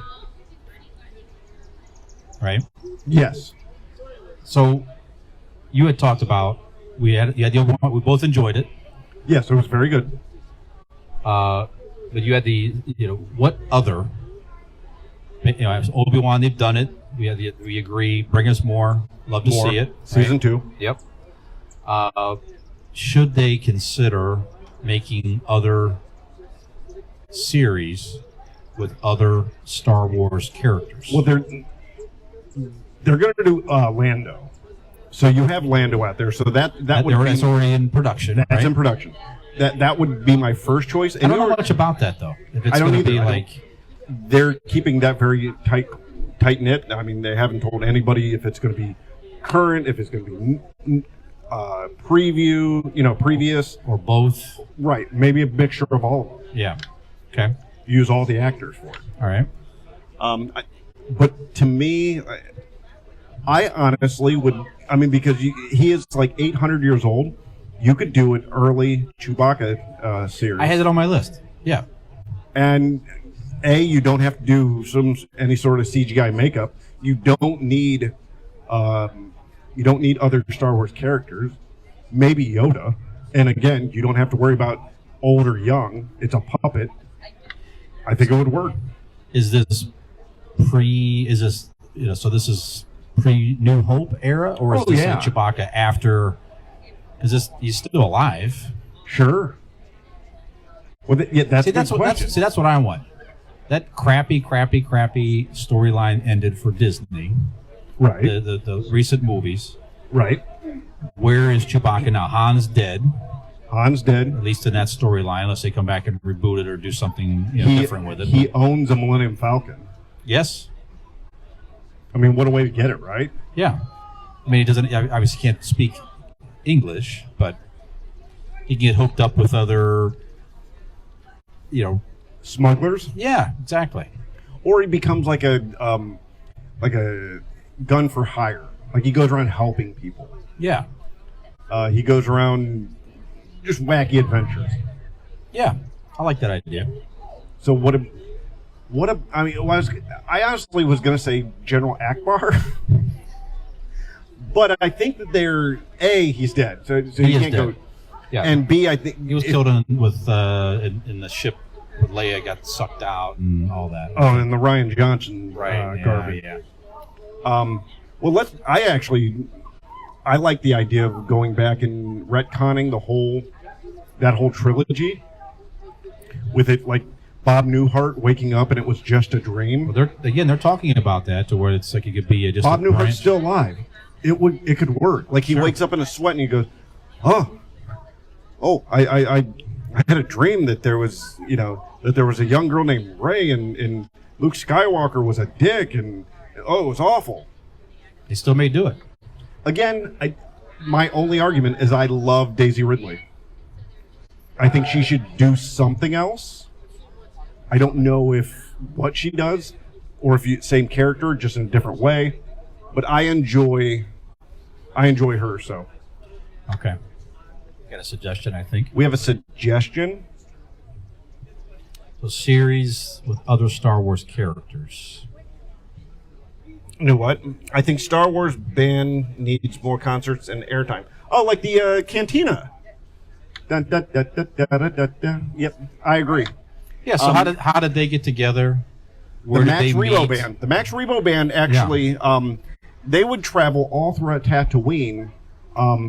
right? Yes. So you had talked about you had the Obi Wan. We both enjoyed it. Yes, it was very good. But you had what other? Obi Wan, they've done it. We agree. Bring us more. Love to see it. Season 2. Yep. Should they consider making other series with other Star Wars characters? Well, they're going to do Lando. So you have Lando out there. So that's already in production. That's in production. That would be my first choice. And I don't know much about that though. If it's I don't going to either. be like they're keeping that very tight knit. I mean, they haven't told anybody if it's going to be current, if it's going to be preview, previous, or both. Right, maybe a mixture of all of them. Yeah. Okay. Use all the actors for it. All right. But to me, I honestly would. I mean, because he is like 800 years old. You could do an early Chewbacca series. I had it on my list. Yeah. And you don't have to do any sort of CGI makeup. You don't need other Star Wars characters. Maybe Yoda. And again, you don't have to worry about old or young. It's a puppet. I think it would work. Is this so this is pre-New Hope era, or is this like Chewbacca after? Is he's still alive? That's that's what I want. That crappy storyline ended for Disney. Right. The recent movies. Right. Where is Chewbacca now? Han's dead, Han's dead. at least in that storyline, unless they come back and reboot it or do something different with it. He owns a Millennium Falcon. Yes. I mean, what a way to get it, right? Yeah. I mean, he doesn't obviously can't speak English, but he can get hooked up with other, Smugglers. Yeah, exactly. Or he becomes like a gun for hire. Like he goes around helping people. Yeah. He goes around just wacky adventures. Yeah. I like that idea. So I honestly was going to say General Akbar. But I think that he's dead. So He you is can't dead. go. Yeah. And B, I think He was killed in the ship where Leia got sucked out and all that. Oh, and the Ryan Johnson Right. garbage. Yeah. Well, I like the idea of going back and retconning that whole trilogy with it, like Bob Newhart waking up and it was just a dream. Well, they're talking about that to where it's like it could be just Bob a Newhart's branch. still alive. It could work. Like he wakes up in a sweat and he goes, I had a dream that there was a young girl named Rey and Luke Skywalker was a dick and it was awful. They still may do it. Again, my only argument is I love Daisy Ridley. I think she should do something else. I don't know what she does or if same character, just in a different way. But I enjoy her, so. Okay. Got a suggestion, I think. We have a suggestion. A series with other Star Wars characters. You know what? I think Star Wars band needs more concerts and airtime. Oh, like the Cantina. Dun, dun, dun, dun, dun, dun, dun, dun. Yep, I agree. Yeah, so how did they get together? Where The did Max they Rebo meet? band. The Max Rebo band actually, they would travel all throughout Tatooine,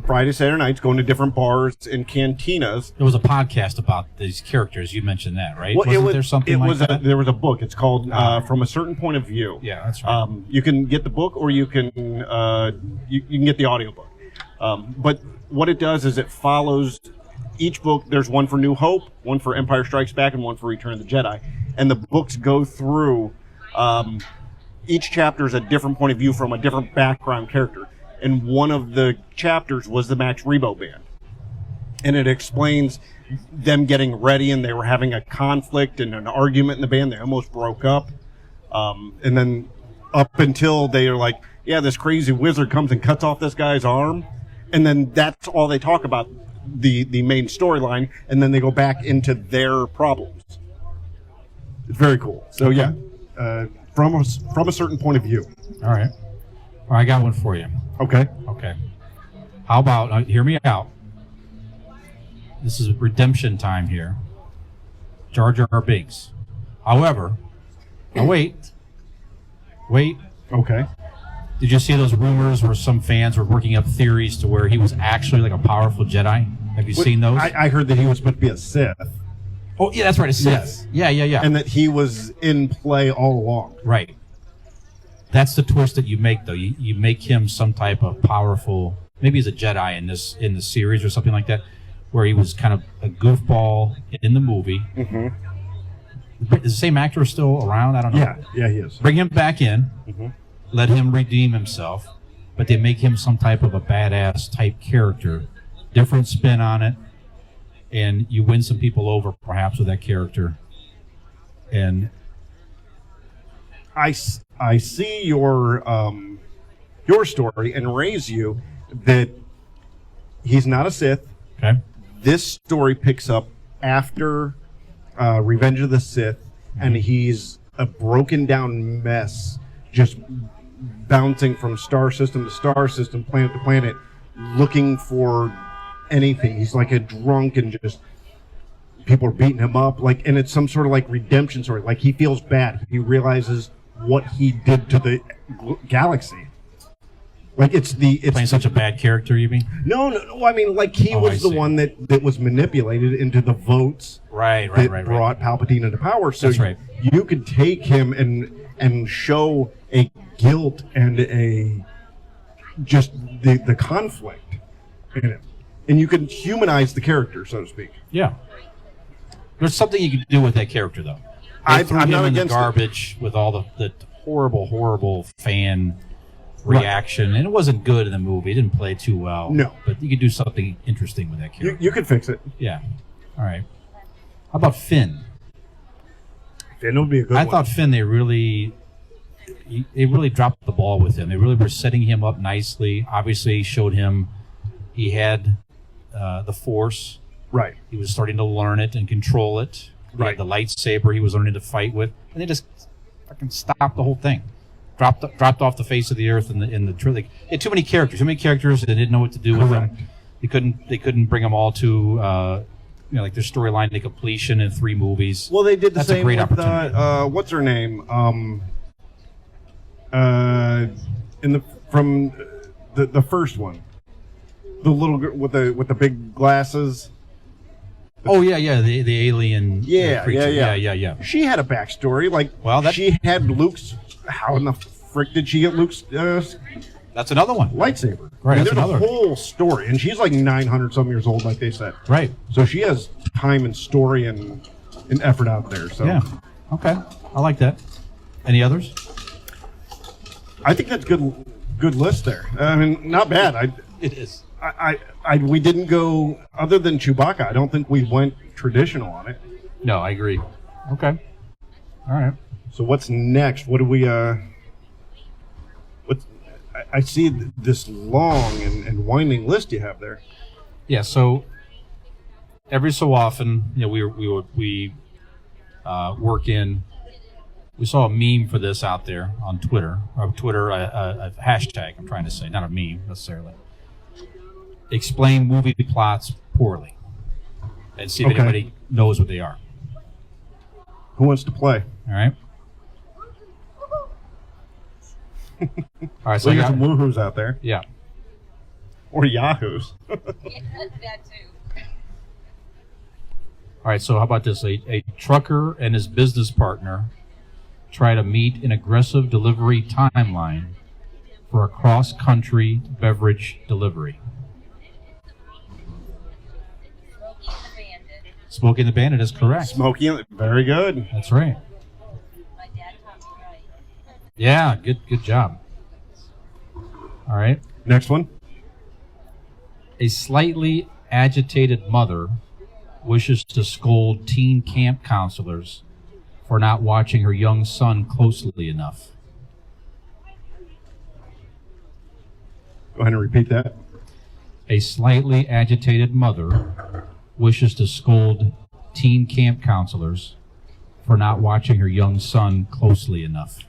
Friday, Saturday nights, going to different bars and cantinas. There was a podcast about these characters. You mentioned that, right? Well, Wasn't there something like that? There was a book. It's called From a Certain Point of View. Yeah, that's right. You can get the book, or you can you can get the audiobook. But what it does is it follows each book. There's one for New Hope, one for Empire Strikes Back, and one for Return of the Jedi. And the books go through. Each chapter is a different point of view from a different background character. And one of the chapters was the Max Rebo band. And it explains them getting ready, and they were having a conflict and an argument in the band. They almost broke up. And then up until they are like, yeah, this crazy wizard comes and cuts off this guy's arm. And then that's all they talk about, the main storyline. And then they go back into their problems. It's very cool. So, yeah, from a certain point of view. All right. Well, I got one for you. Okay. Okay. How about, hear me out. This is redemption time here. Jar Jar Binks. However, wait. Okay. Did you see those rumors where some fans were working up theories to where he was actually like a powerful Jedi? Have you seen those? I heard that he was supposed to be a Sith. Oh, yeah, that's right, a Sith. Yes. Yeah. And that he was in play all along. Right. That's the twist that you make, though. You make him some type of powerful. Maybe he's a Jedi in the series or something like that, where he was kind of a goofball in the movie. Mm-hmm. Is the same actor still around? I don't know. Yeah, he is. Bring him back in. Mm-hmm. Let him redeem himself, but they make him some type of a badass type character. Different spin on it, and you win some people over perhaps with that character. And I see your story and raise you that he's not a Sith. okay, This story picks up after Revenge of the Sith, and he's a broken down mess, just bouncing from star system to star system, planet to planet, looking for anything. He's like a drunk and just people are beating him up, and it's some sort of like redemption story. Like he feels bad. He realizes what he did to the galaxy. Like it's playing such a bad character, you mean? No. I mean, like he was the one that was manipulated into the votes. Right. Brought Palpatine into power. So That's right. You could take him and show a guilt and a just the conflict in it, and you can humanize the character, so to speak. Yeah. There's something you can do with that character, though. They threw him in the garbage with all the horrible fan reaction, and it wasn't good in the movie. It didn't play too well. No. But you could do something interesting with that character. You could fix it. Yeah. All right. How about Finn? Finn would be a good one. I thought Finn, they really dropped the ball with him. They really were setting him up nicely. Obviously, showed him he had the Force. Right. He was starting to learn it and control it. He had the lightsaber he was learning to fight with, and they just fucking stopped the whole thing. Dropped off the face of the earth in the trilogy. They had too many characters. They didn't know what to do with them. They couldn't bring them all to like their storyline to completion in 3 movies. Well, they did the That's same a great with opportunity. what's her name? From the first one, the little girl with the big glasses. Oh yeah, the alien. Creature. Yeah. She had a backstory. She had Luke's. How in the frick did she get Luke's? That's another one. Lightsaber. Right. There's That's another a whole story, and she's like 900 some years old, like they said. Right. So she has time and story and effort out there. So yeah. Okay. I like that. Any others? I think that's good list there. I mean, not bad. It is. We didn't go other than Chewbacca. I don't think we went traditional on it. No, I agree. Okay. All right. So what's next? What do we? I see this long and winding list you have there. Yeah. So every so often, we work in. We saw a meme for this out there on Twitter. A hashtag. I'm trying to say, not a meme necessarily. Explain movie plots poorly, and see if anybody knows what they are. Who wants to play? All right. All right. So you got some woohoos out there. Yeah. Or yahoos. That too. All right. So how about this? A trucker and his business partner try to meet an aggressive delivery timeline for a cross-country beverage delivery. Smokey and the Bandit is correct. Smokey, very good. That's right. My dad taught me right. Yeah, good job. All right. Next one. A slightly agitated mother wishes to scold teen camp counselors for not watching her young son closely enough. Go ahead and repeat that. A slightly agitated mother wishes to scold teen camp counselors for not watching her young son closely enough.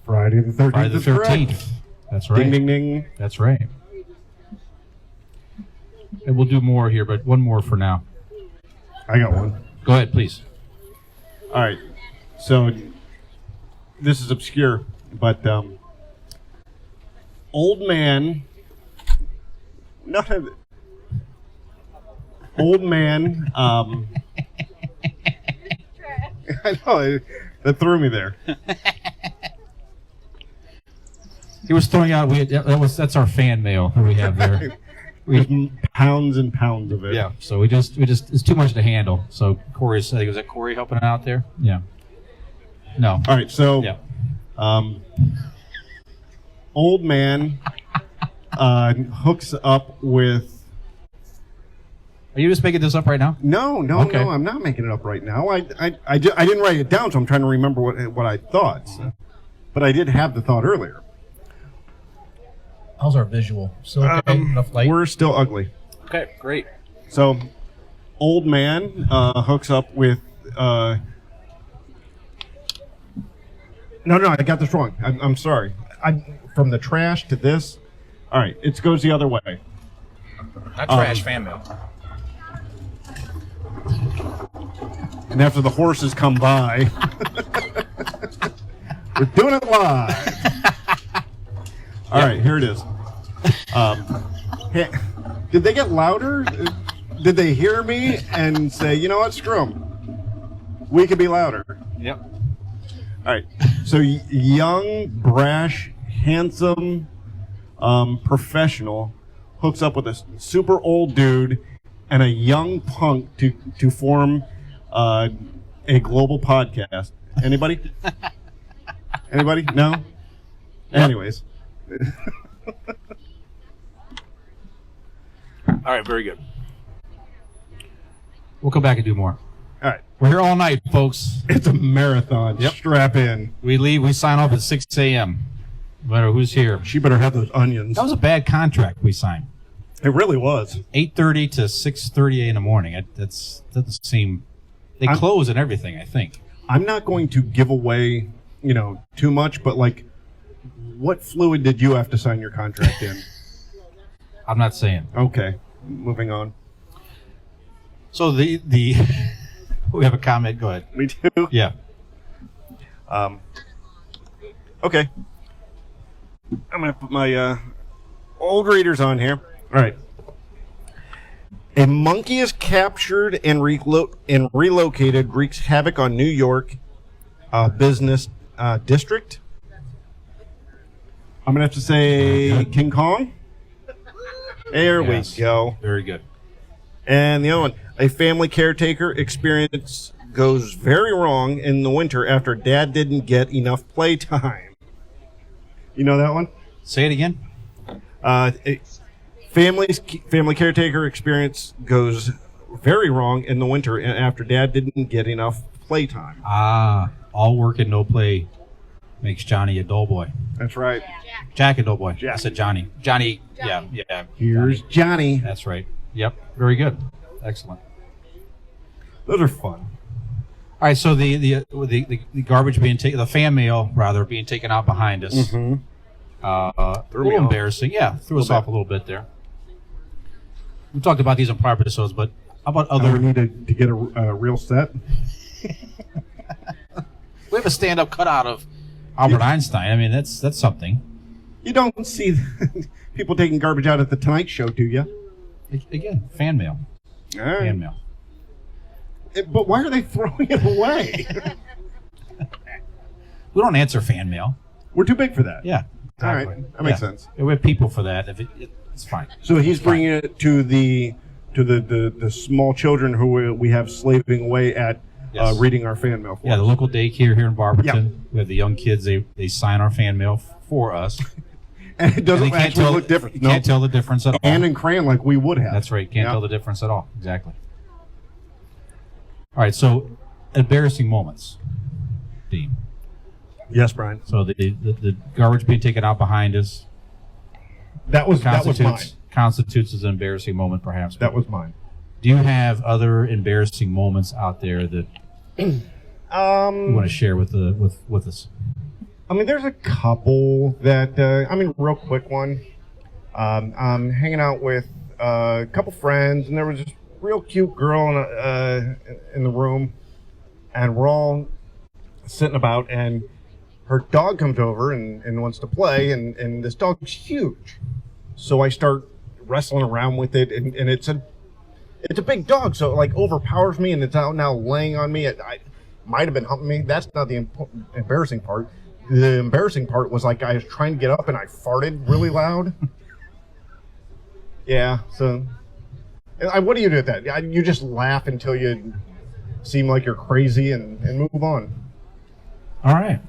Friday the 13th. Friday the 13th. That's right. Ding, ding, ding. That's right. And we'll do more here, but one more for now. I got one. Go ahead, please. All right. So this is obscure, but old man. Old man. I know that threw me there. He was throwing out. That's our fan mail that we have there. There's pounds and pounds of it. Yeah. So we just it's too much to handle. So Corey's. Was that Corey helping out there? Yeah. No. All right. So. Yeah. Old man hooks up with. Are you just making this up right now? No, Okay. I'm not making it up right now. I didn't write it down, so I'm trying to remember what I thought. So. But I did have the thought earlier. How's our visual? Still okay? Enough light? We're still ugly. Okay, great. So, old man hooks up with. No, I got this wrong. I'm sorry. From the trash to this. All right, it goes the other way. Not trash, fan mail. And after the horses come by, we're doing it live. All right, here it is. Did they get louder? Did they hear me and say, you know what, screw them? We could be louder. Yep. All right. So young, brash, handsome, professional hooks up with a super old dude and a young punk to form a global podcast. Anybody? Anybody? No? Yep. Anyways. All right, very good. We'll come back and do more. All right. We're here all night, folks. It's a marathon. Yep. Strap in. We sign off at 6 a.m. No matter who's here. She better have those onions. That was a bad contract we signed. It really was. 8:30 to 6:30 in the morning. That doesn't seem... They close and everything, I think. I'm not going to give away, too much, but, what fluid did you have to sign your contract in? I'm not saying. Okay. Moving on. So the we have a comment. Go ahead. Me too. Yeah. Okay. I'm going to put my old readers on here. All right. A monkey is captured and relocated, wreaks havoc on New York business district. I'm going to have to say King Kong. There we go. Very good. And the other one, a family caretaker experience goes very wrong in the winter after dad didn't get enough playtime. You know that one? Say it again. Family caretaker experience goes very wrong in the winter after dad didn't get enough playtime. All work and no play makes Johnny a dull boy. That's right. Jack a dull boy. Jack. I said Johnny. Johnny. Yeah. Here's Johnny. That's right. Yep. Very good. Excellent. Those are fun. All right. So the garbage being taken, the fan mail rather being taken out behind us. Mm-hmm. A little embarrassing. Yeah, threw us off a little bit there. We talked about these in prior episodes, but how about other? We need to get a real set. We have a stand-up cutout of Albert Einstein. I mean, that's something. You don't see people taking garbage out at the Tonight Show, do you? Again, fan mail. All right. Fan mail. But why are they throwing it away? We don't answer fan mail. We're too big for that. Yeah. Exactly. All right. That makes sense. We have people for that. If it's fine. So he's bringing it to the small children who we have slaving away at reading our fan mail for us. us. The local daycare here in Barberton. We have the young kids. They sign our fan mail for us. And it doesn't actually look different. You can't tell the difference at all. And in crayon like we would have. That's right. You can't tell the difference at all. Exactly. All right. So embarrassing moments, Dean. Yes, Brian. So the garbage being taken out behind us. That was mine. Constitutes as an embarrassing moment, perhaps. That was mine. Do you have other embarrassing moments out there that you want to share with us? I mean, there's a couple that real quick one. I'm hanging out with a couple friends, and there was this real cute girl in the room, and we're all sitting about, and her dog comes over and wants to play, and this dog's huge. So I start wrestling around with it, and it's a big dog, so it like overpowers me, and it's out now laying on me. It might have been humping me. That's not the embarrassing part. The embarrassing part was like I was trying to get up and I farted really loud. Yeah, so what do you do with that? You just laugh until you seem like you're crazy and move on. All right.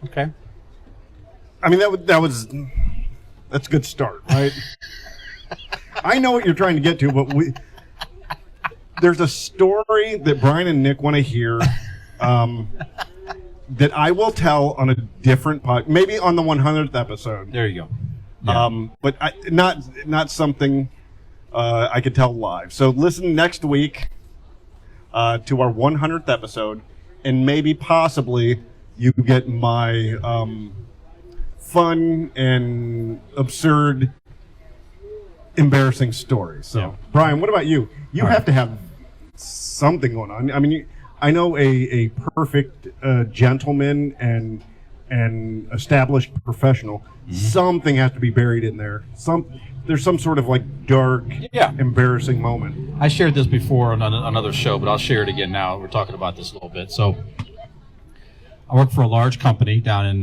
Okay. I mean, that's a good start, right? I know what you're trying to get to, but there's a story that Brian and Nick want to hear that I will tell on a different pod, maybe on the 100th episode. There you go. Yeah. But not something I could tell live. So listen next week to our 100th episode, and maybe possibly you get my fun and absurd, embarrassing story. So, Brian, what about you? You have to have something going on. I mean, I know a perfect gentleman and established professional. Mm-hmm. Something has to be buried in there. There's some sort of like dark, embarrassing moment. I shared this before on another show, but I'll share it again now. We're talking about this a little bit. So I work for a large company down in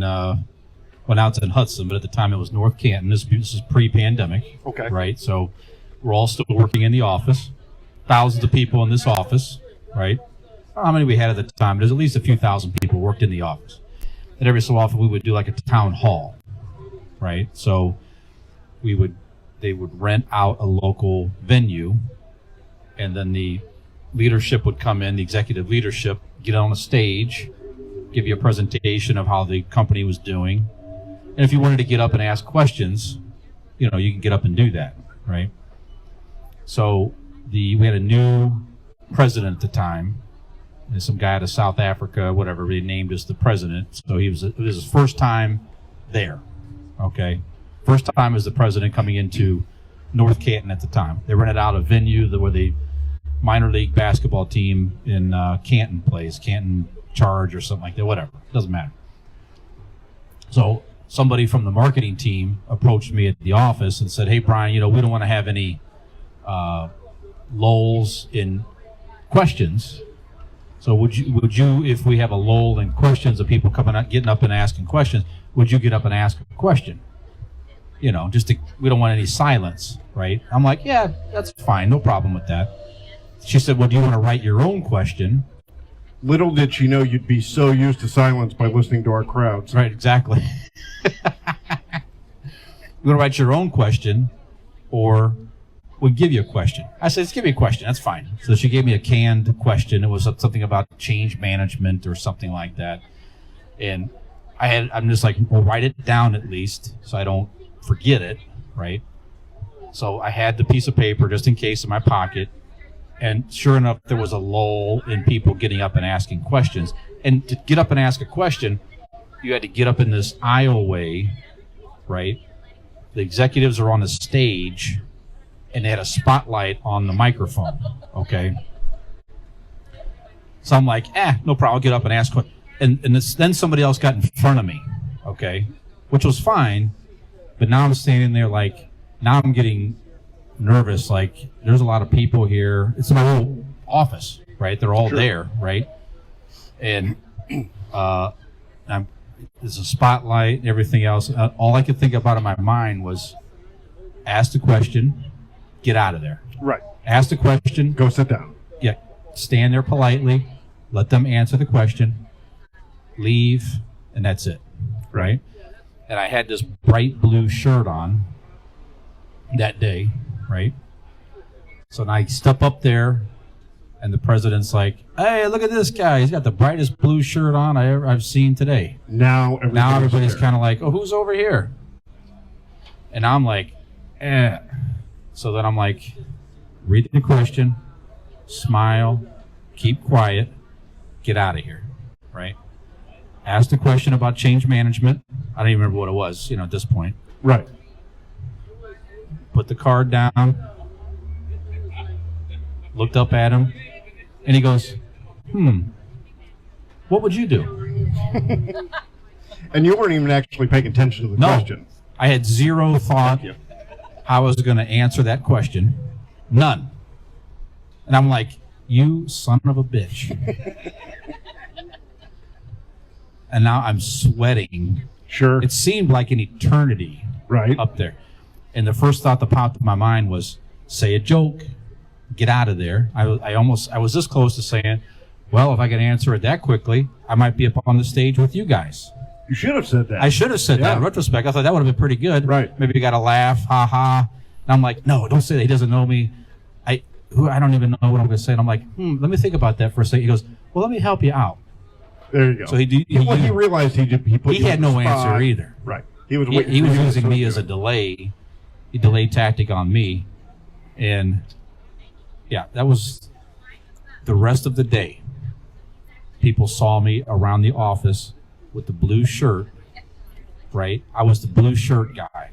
Well, now it's in Hudson, but at the time it was North Canton. This is pre-pandemic. Okay. Right? So we're all still working in the office. Thousands of people in this office, right? I don't know how many we had at the time, but there's at least a few thousand people worked in the office. And every so often we would do like a town hall, right? So they would rent out a local venue, and then the leadership would come in, the executive leadership, get on a stage, give you a presentation of how the company was doing. And if you wanted to get up and ask questions, you can get up and do that, right? So we had a new president at the time. There's some guy out of South Africa, whatever, they named us the president. So it was his first time there, okay? First time as the president coming into North Canton at the time. They rented out a venue where the minor league basketball team in Canton plays, Canton Charge or something like that, whatever, doesn't matter. So somebody from the marketing team approached me at the office and said, hey, Brian, we don't want to have any lulls in questions. So would you, if we have a lull in questions of people getting up and asking questions, would you get up and ask a question? We don't want any silence, right? I'm like, yeah, that's fine, no problem with that. She said, well, do you want to write your own question? Little did she know you'd be so used to silence by listening to our crowds. Right, exactly. You want to write your own question, or we'll give you a question. I said, let's give me a question. That's fine. So she gave me a canned question. It was something about change management or something like that. And I'm just like, well, write it down at least so I don't forget it, right? So I had the piece of paper just in case in my pocket. And sure enough, there was a lull in people getting up and asking questions. And to get up and ask a question, you had to get up in this aisleway, right? The executives are on the stage, and they had a spotlight on the microphone, okay? So I'm like, no problem, I'll get up and ask questions. And then somebody else got in front of me, okay? Which was fine, but now I'm standing there like, now I'm getting nervous, like there's a lot of people here. It's my whole office, right? They're all there, right? And there's a spotlight and everything else. All I could think about in my mind was ask the question, get out of there. Right. Ask the question. Go sit down. Yeah. Stand there politely, let them answer the question, leave, and that's it, right? And I had this bright blue shirt on that day, right? So now I step up there, and the president's like, hey, look at this guy. He's got the brightest blue shirt on I've seen today. Now everybody's kind of like, oh, who's over here? And I'm like, So then I'm like, read the question, smile, keep quiet, get out of here, right? Ask the question about change management. I don't even remember what it was, at this point. Right. Put the card down, looked up at him, and he goes, what would you do? And you weren't even actually paying attention to the question. I had zero thought I was going to answer that question. None. And I'm like, you son of a bitch. And now I'm sweating. Sure. It seemed like an eternity up there. And the first thought that popped in my mind was, say a joke, get out of there. I was this close to saying, well, if I can answer it that quickly, I might be up on the stage with you guys. You should have said that. I should have said that in retrospect. I thought that would have been pretty good. Right. Maybe you got a laugh, ha ha. And I'm like, no, don't say that. He doesn't know me. I don't even know what I'm going to say. And I'm like, let me think about that for a second. He goes, well, let me help you out. There you go. So he realized he put you had on no the spot. answer either. Right. He was using me as a delay tactic on me. And yeah, that was the rest of the day. People saw me around the office with the blue shirt, right? I was the blue shirt guy.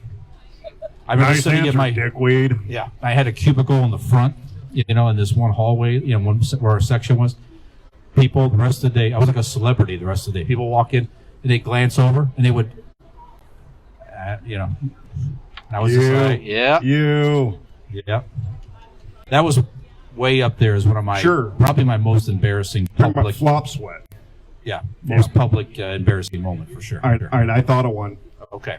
I remember sitting at my dickweed. Yeah, I had a cubicle in the front, in this one hallway, where our section was. People, the rest of the day, I was like a celebrity the rest of the day. People walk in and they glance over and they would, and I was just like, yeah, yeah. That was way up there as one of my, probably my most embarrassing public flop sweat. Yeah, most public embarrassing moment for sure. All right. I thought of one. Okay.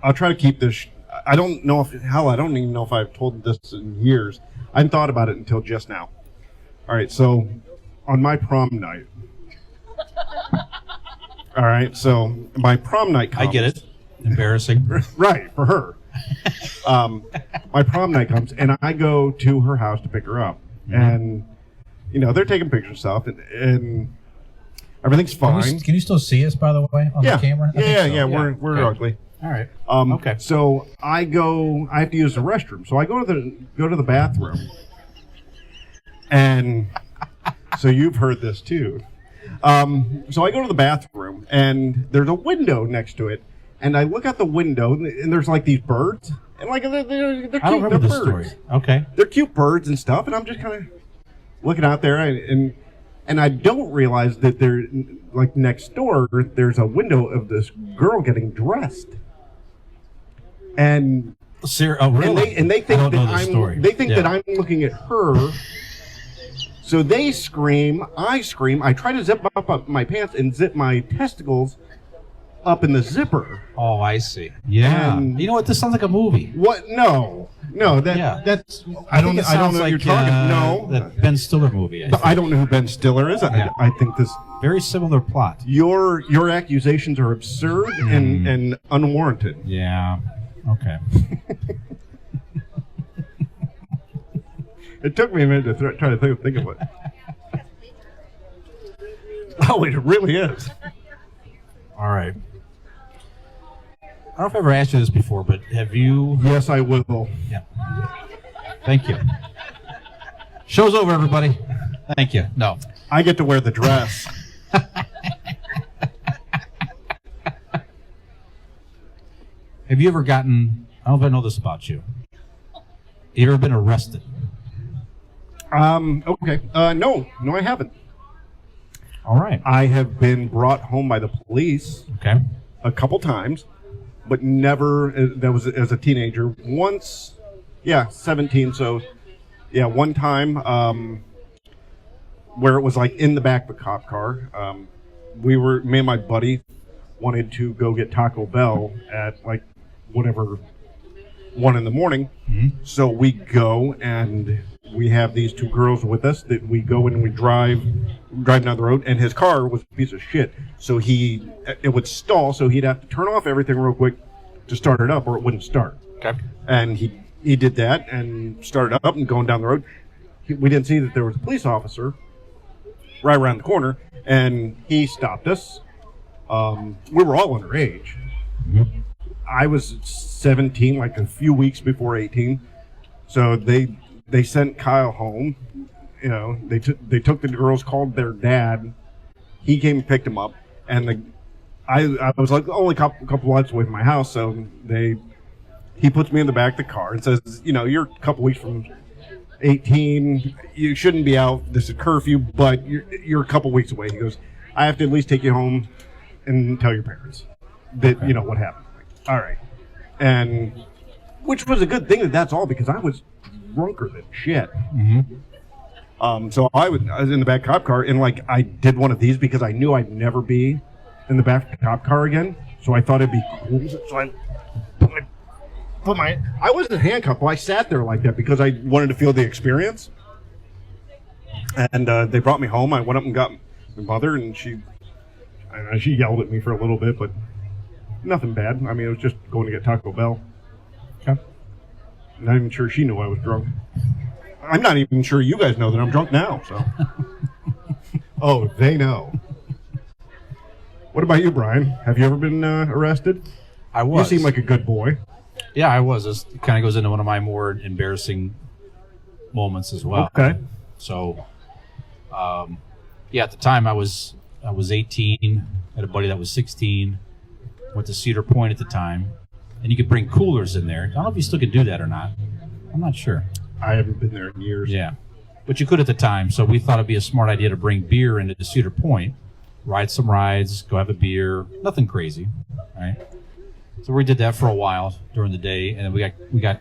I'll try to keep this. I don't know if I don't even know if I've told this in years. I hadn't thought about it until just now. All right, so on my prom night. All right, so my prom night comes. I get it. Embarrassing. Right, for her. My prom night comes, and I go to her house to pick her up. And, they're taking pictures and stuff, and everything's fine. Can you still see us, by the way, on the camera? Yeah. We're ugly. All right. Okay. So I have to use the restroom. So I go to the bathroom. And so you've heard this too. So I go to the bathroom, and there's a window next to it. And I look out the window, and there's like these birds. And like they're cute. I don't remember they're this birds. story. Okay. They're cute birds and stuff. And I'm just kind of looking out there. And I don't realize that they're like next door, there's a window of this girl getting dressed. And really? And they think that I'm looking at her. So they scream, I scream, I try to zip up my pants and zip my testicles up in the zipper. Oh, I see. Yeah. And you know what? This sounds like a movie. What? No. That's. I don't know what you're talking. No, that Ben Stiller movie. I don't know who Ben Stiller is. Yeah. I think this very similar plot. Your accusations are absurd and unwarranted. Yeah. Okay. It took me a minute to try to think of it. Oh, it really is. All right. I don't know if I've ever asked you this before, but have you... Yes, I will. Yeah. Thank you. Show's over, everybody. Thank you. No. I get to wear the dress. Have you ever gotten... I don't know if I know this about you. You ever been arrested? Okay. No, I haven't. All right. I have been brought home by the police. Okay. A couple times, but never. That was as a teenager. Once, 17. So, one time, where it was like in the back of a cop car. Me and my buddy wanted to go get Taco Bell at like whatever 1 a.m. Mm-hmm. So we go and we have these two girls with us that we go and we drive down the road, and his car was a piece of shit. So it would stall, so he'd have to turn off everything real quick to start it up, or it wouldn't start. Okay. And he did that and started up and going down the road. We didn't see that there was a police officer right around the corner, and he stopped us. We were all underage. Mm-hmm. I was 17, like a few weeks before 18. So they sent Kyle home. They took the girls, called their dad. He came and picked him up, and I was like only a couple blocks away from my house. So he puts me in the back of the car and says, you're a couple weeks from 18. You shouldn't be out. This is curfew, but you're a couple weeks away. He goes, I have to at least take you home and tell your parents that what happened. All right, and which was a good thing that's all, because I was drunker than shit. Mm-hmm. So I was in the back cop car, and like I did one of these because I knew I'd never be in the back cop car again. So I thought it'd be cool. So I wasn't handcuffed, but I sat there like that because I wanted to feel the experience. And they brought me home. I went up and got my mother, and she yelled at me for a little bit, but nothing bad. I mean, it was just going to get Taco Bell. Okay. Not even sure she knew I was drunk. I'm not even sure you guys know that I'm drunk now, so. Oh, they know. What about you, Brian? Have you ever been arrested? I was. You seem like a good boy. Yeah, I was. This kind of goes into one of my more embarrassing moments as well. Okay. So, at the time I was 18. Had a buddy that was 16. Went to Cedar Point at the time, and you could bring coolers in there. I don't know if you still could do that or not. I'm not sure. I haven't been there in years. Yeah, but you could at the time. So we thought it'd be a smart idea to bring beer into Cedar Point, ride some rides, go have a beer. Nothing crazy, right? So we did that for a while during the day, and then we got.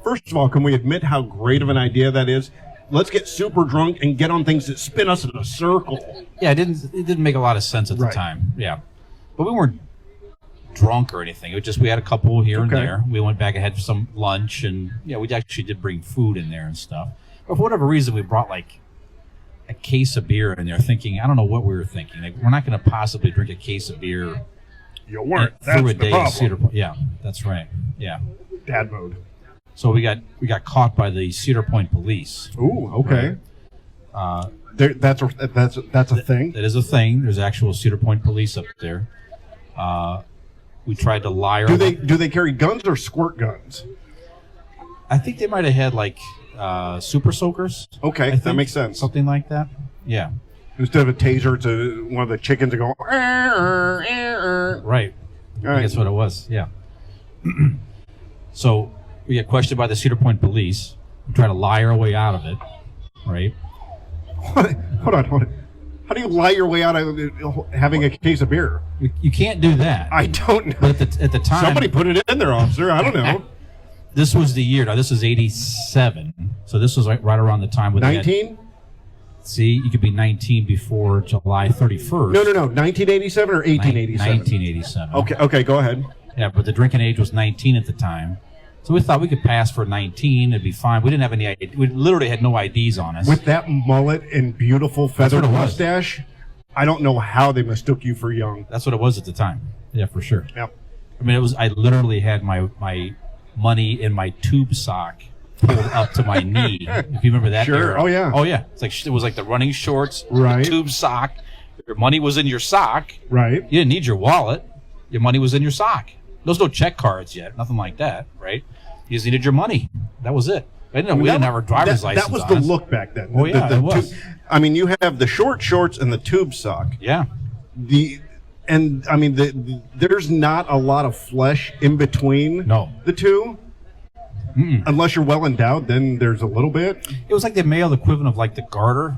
First of all, can we admit how great of an idea that is? let's get super drunk and get on things that spin us in a circle. Yeah, it didn't make a lot of sense at the time. Yeah, but we weren't drunk or anything. It was just we had a couple here and there. We went back and had some lunch, and we actually did bring food in there and stuff. But for whatever reason, we brought like a case of beer in there, thinking, I don't know what we were thinking. Like, we're not going to possibly drink a case of beer. You weren't. Through a That's the day at problem. Cedar Point. Yeah, that's right. Yeah. Dad mode. So we got caught by the Cedar Point police. Ooh, okay. That's a thing. That is a thing. There's actual Cedar Point police up there. We tried to lie. Do they carry guns or squirt guns? I think they might have had like super soakers. Okay, that makes sense. Something like that. Yeah. Instead of a taser to one of the chickens to go. Right. That's what it was. Yeah. So we get questioned by the Cedar Point police. We try to lie our way out of it. Right. Hold on. How do you lie your way out of having a case of beer? You can't do that. I don't know. But at the time, somebody put it in there, officer. I don't know. This was the year. Now this is '87, so this was right around the time with 19. See, you could be 19 before July 31st. No. 1987 or 1887. 1987. Okay. Go ahead. Yeah, but the drinking age was 19 at the time, so we thought we could pass for 19. It'd be fine. We didn't have any. We literally had no IDs on us. With that mullet and beautiful feathered mustache, I don't know how they mistook you for young. That's what it was at the time. Yeah, for sure. Yep. I mean, it was. I literally had my money in my tube sock pulled up to my knee. If you remember that. Sure. Era. Oh yeah. Oh yeah. It was like the running shorts. Right. The tube sock. Your money was in your sock. Right. You didn't need your wallet. Your money was in your sock. There was no check cards yet. Nothing like that. Right. You just needed your money. That was it. We didn't have our driver's license. That was on the us. look back then. Oh yeah, it was. I mean, you have the short shorts and the tube sock. Yeah. There's not a lot of flesh in between. No. The two. Mm-mm. Unless you're well endowed, then there's a little bit. It was like the male equivalent of like the garter.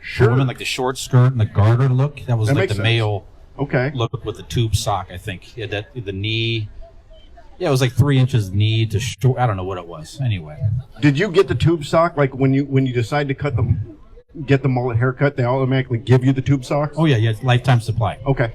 Sure. For women, like the short skirt and the garter look. That was like makes the sense. male look with the tube sock, I think. Yeah, the knee. Yeah, it was like 3 inches knee to short. I don't know what it was. Anyway. Did you get the tube sock? Like when you decide to get the mullet haircut, they automatically give you the tube socks? Oh yeah, lifetime supply. Okay.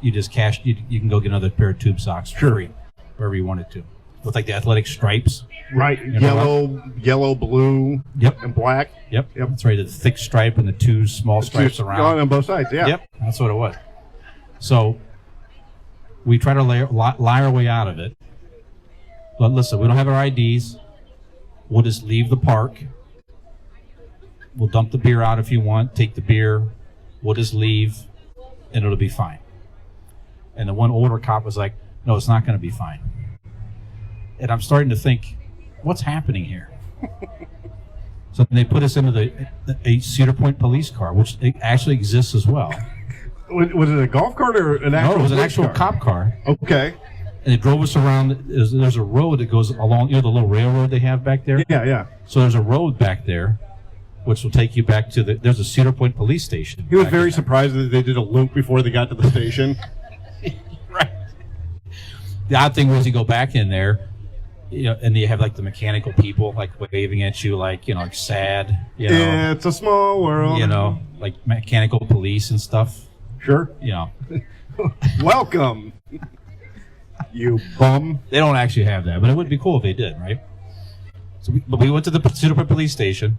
You just cash. You can go get another pair of tube socks for free, wherever you wanted to, with like the athletic stripes. Right. Yellow, blue, and black. Yep. That's right. The thick stripe and the two small stripes around. On both sides. Yeah. Yep. That's what it was. So we try to lie our way out of it. But listen, we don't have our IDs. We'll just leave the park. We'll dump the beer out if you want. Take the beer. We'll just leave, and it'll be fine. And the one older cop was like, no, it's not going to be fine. And I'm starting to think, what's happening here? So they put us into a Cedar Point police car, which actually exists as well. Was it a golf cart or an actual? No, it was an actual cop car. Okay. And it drove us around. There's a road that goes along, the little railroad they have back there? Yeah. So there's a road back there, which will take you back to there's a Cedar Point police station. He was very surprised that they did a loop before they got to the station. Right. The odd thing was you go back in there, and you have like the mechanical people like waving at you, like like sad. Yeah, it's a small world. Like mechanical police and stuff. Sure. Welcome, you bum. They don't actually have that, but it would be cool if they did, right? So, we went to the Cedar Point police station,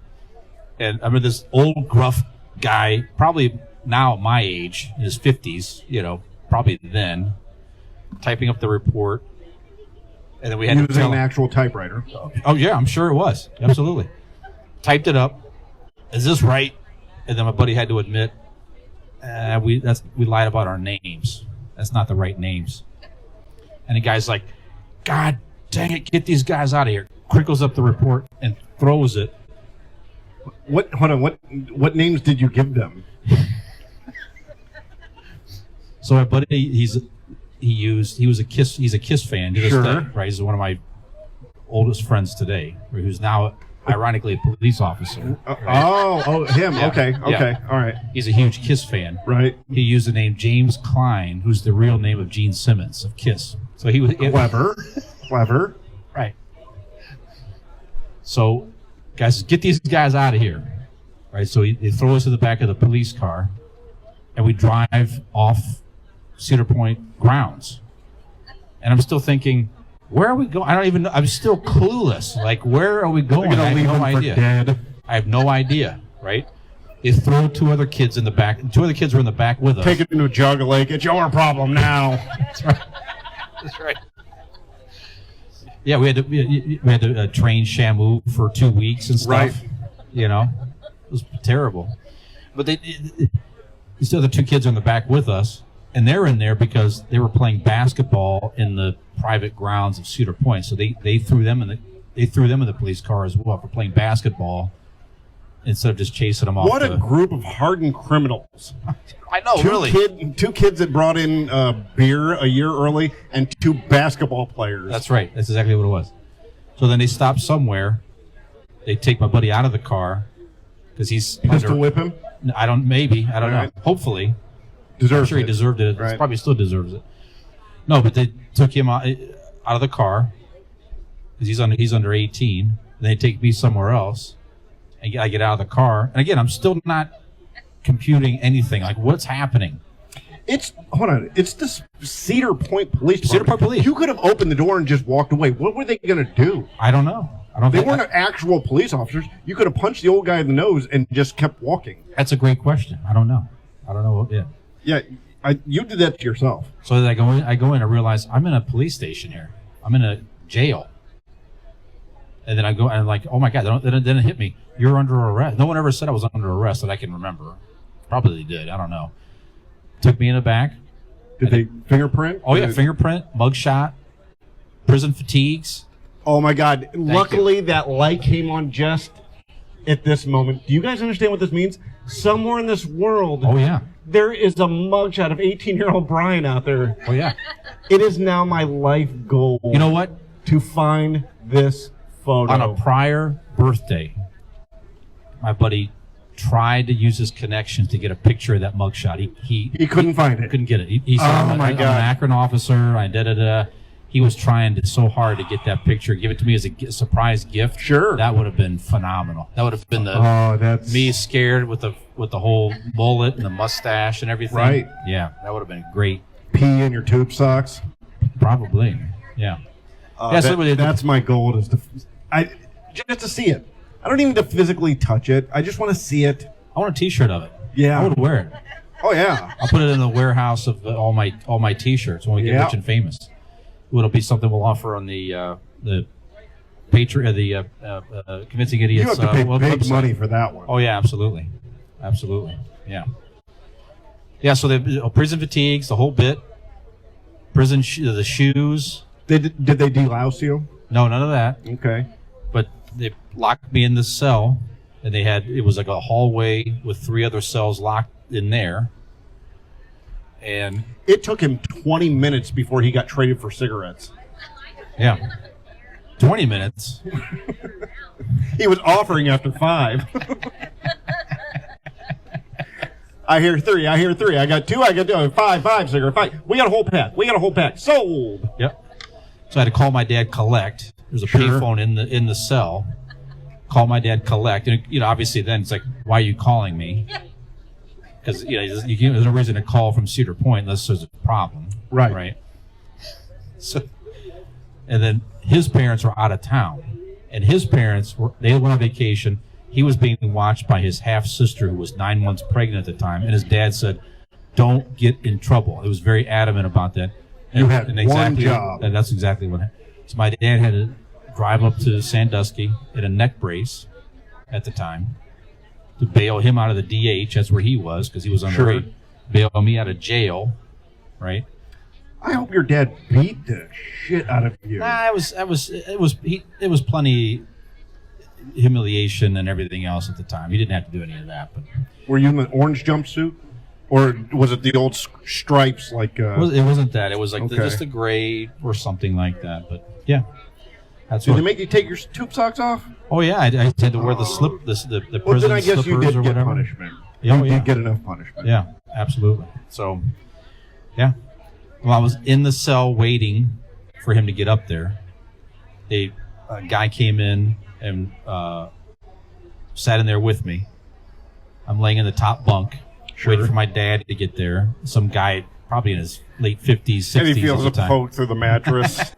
and I remember this old gruff guy, probably now my age, in his 50s, probably then, typing up the report. And then we had to using an actual typewriter. Oh yeah, I'm sure it was. Absolutely. Typed it up. Is this right? And then my buddy had to admit, we lied about our names. That's not the right names. And the guy's like, God dang it, get these guys out of here. Crinkles up the report and throws it. Hold on, what names did you give them? So my buddy, he's a Kiss fan to this day, right? He's one of my oldest friends today, who's now ironically a police officer. Right? Him. Yeah. Okay. All right. He's a huge Kiss fan. Right. He used the name James Klein, who's the real name of Gene Simmons of Kiss. So he was clever. Right. So Guy says, get these guys out of here. Right, so they throw us in the back of the police car, and we drive off Cedar Point grounds. And I'm still thinking, where are we going? I don't even know. I'm still clueless. Like, where are we going? I have no idea. I have no idea, right? They throw two other kids in the back. Two other kids were in the back with us. Take it into a jug of lake. It's your problem now. That's right. That's right. Yeah, we had to train Shamu for 2 weeks and stuff. Right. You know, it was terrible. But these other two kids are in the back with us, and they're in there because they were playing basketball in the private grounds of Cedar Point. So they threw them in the police car as well for playing basketball instead of just chasing them off. What a group of hardened criminals. I know, really. Two kids that brought in beer a year early and two basketball players. That's right. That's exactly what it was. So then they stop somewhere. They take my buddy out of the car because he's Pistol whip him? I don't know. Right. Hopefully. Deserves I'm sure he deserved it. Right. Probably still deserves it. No, but they took him out of the car because he's under 18. And they take me somewhere else. And I get out of the car. And again, I'm still not computing anything. Like, what's happening? Hold on. It's the Cedar Point Police Department. Cedar Point Police. You could have opened the door and just walked away. What were they going to do? I don't know. They weren't actual police officers. You could have punched the old guy in the nose and just kept walking. That's a great question. I don't know. Yeah. Yeah, you did that to yourself. So I go in, I realize I'm in a police station here. I'm in a jail. And then I go, and I'm like, oh my God, they didn't hit me. You're under arrest. No one ever said I was under arrest that I can remember. Probably they did. I don't know. Took me in the back. Did they fingerprint? Oh, yeah, fingerprint, mugshot, prison fatigues. Oh my God. Luckily, that light came on just at this moment. Do you guys understand what this means? Somewhere in this world, oh yeah, there is a mugshot of 18-year-old Brian out there. Oh yeah. It is now my life goal. You know what? To find this photo. On a prior birthday, my buddy tried to use his connections to get a picture of that mugshot. He couldn't find it. Couldn't get it. He said, oh my God. I'm an Akron officer. He was trying so hard to get that picture, give it to me as a surprise gift. Sure. That would have been phenomenal. That would have been me scared with the whole mullet and the mustache and everything. Right. Yeah, that would have been great. Pee in your tube socks? Probably. Yeah. That's my goal, is just to see it. I don't even need to physically touch it. I just want to see it. I want a T-shirt of it. Yeah. I would wear it. Oh yeah. I'll put it in the warehouse of all my T-shirts when we get rich and famous. It'll be something we'll offer on the Patreon, the Convincing Idiots. You have to pay big website. money for that one. Oh yeah, absolutely, yeah. Yeah, so the prison fatigues, the whole bit. Prison the shoes. Did they delouse you? No, none of that. Okay. But they locked me in this cell, and it was like a hallway with 3 other cells locked in there. And it took him 20 minutes before he got traded for cigarettes. Yeah. 20 minutes. He was offering after 5. I hear 3. I got 2. I got 2. 5 cigarette. 5. We got a whole pack. Sold. Yep. So I had to call my dad, collect. There's a payphone in the cell. Call my dad, collect. And obviously then it's like, why are you calling me? Because there's no reason to call from Cedar Point unless there's a problem. Right. So, and then his parents were out of town, and his parents they went on vacation. He was being watched by his half sister, who was 9 months pregnant at the time, and his dad said, "Don't get in trouble." He was very adamant about that. You had one job. And that's exactly what happened. So my dad had to drive up to Sandusky in a neck brace at the time, to bail him out of the DH. That's where he was, because he was underage. Bail me out of jail, right? I hope your dad beat the shit out of you. Nah, it was plenty humiliation and everything else at the time. He didn't have to do any of that. But were you in an orange jumpsuit, or was it the old stripes like? It wasn't that. It was like just a gray or something like that. But yeah. Did they make you take your tube socks off? Oh yeah, I had to wear the slip, the prison well, then I guess slippers you did or get whatever. Punishment. Yeah, you did get enough punishment. Yeah, absolutely. So, yeah. Well, I was in the cell waiting for him to get up there. A guy came in and sat in there with me. I'm laying in the top bunk, waiting for my dad to get there. Some guy, probably in his late 50s, 60s. And he feels a poke through the mattress.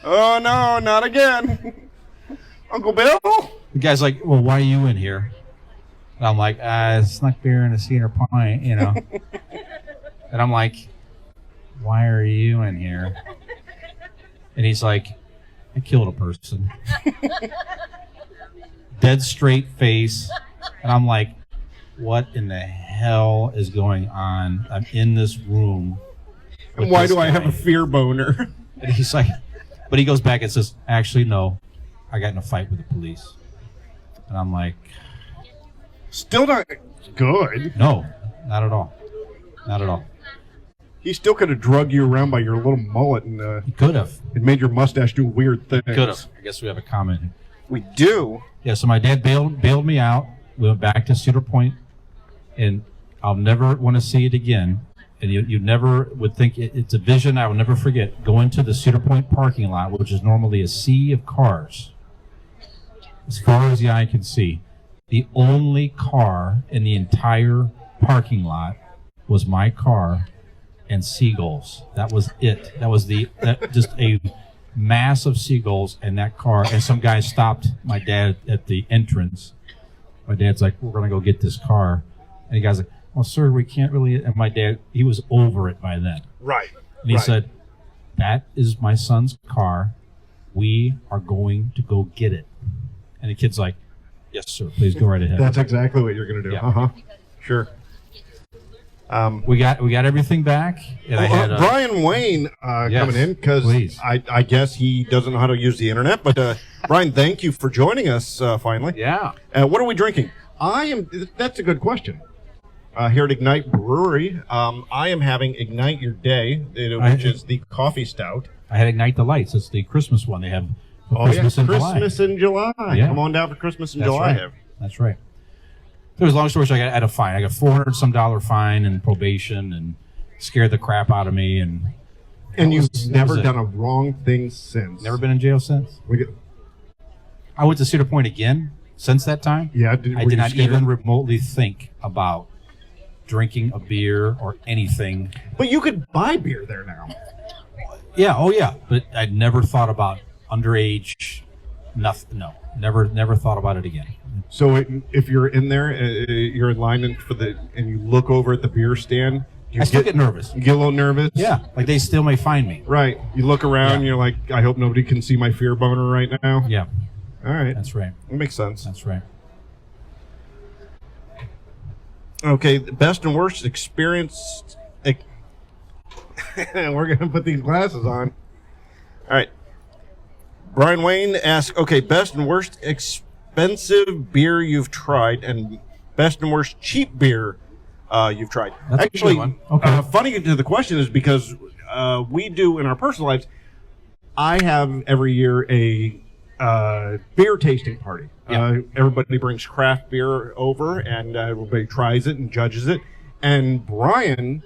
Oh, no, not again. Uncle Bill? The guy's like, well, why are you in here? And I'm like, I snuck beer in a Cedar Pint, you know. And I'm like, why are you in here? And he's like, I killed a person. Dead straight face. And I'm like, what in the hell is going on? I'm in this room. And why do I have a fear boner? And he's like, but he goes back and says, actually, no, I got in a fight with the police. And I'm like, still not good. No, not at all. Not at all. He still could have drugged you around by your little mullet and he could have. It made your mustache do weird things. Could have. I guess we have a comment. We do. Yeah, so my dad bailed me out. We went back to Cedar Point, and I'll never want to see it again. And you never would think it's a vision I will never forget. Going to the Cedar Point parking lot, which is normally a sea of cars, as far as the eye can see. The only car in the entire parking lot was my car and seagulls. That was it. That was just a mass of seagulls in that car. And some guy stopped my dad at the entrance. My dad's like, we're going to go get this car. And the guy's like, well, sir, we can't really. And my dad, he was over it by then. Right. And he said, that is my son's car. We are going to go get it. And the kid's like, yes, sir, please go right ahead. That's exactly what you're going to do. Yeah. Sure. We got everything back. And I had, Brian Wayne coming in because I guess he doesn't know how to use the internet. But Brian, thank you for joining us finally. Yeah. What are we drinking? That's a good question. Here at Ignite Brewery, I am having Ignite Your Day, which is the coffee stout. I had Ignite the Lights. It's the Christmas one they have. Christmas in July. Yeah. Come on down for Christmas in That's July. Right. That's right. There was a long story short. I had a fine. I got $400 some fine and probation, and scared the crap out of me. And you've never done a wrong thing since. Never been in jail since. I went to Cedar Point again since that time. Yeah, I did not even remotely think about drinking a beer or anything. But you could buy beer there now. Yeah. Oh yeah. But I'd never thought about underage. Nothing. No. Never thought about it again. So if you're in there, you're in line and you look over at the beer stand. I still get nervous. You get a little nervous? Yeah, like they still may find me. Right. You look around and you're like, I hope nobody can see my fear boner right now. Yeah. All right. That's right. That makes sense. That's right. Okay, best and worst experience. We're going to put these glasses on. All right. Brian Wayne asks, okay, best and worst expensive beer you've tried and best and worst cheap beer you've tried. That's actually, a good one. Okay. Funny to the question is because we do in our personal lives, I have every year a beer tasting party. Yeah. Everybody brings craft beer over and everybody tries it and judges it. And Brian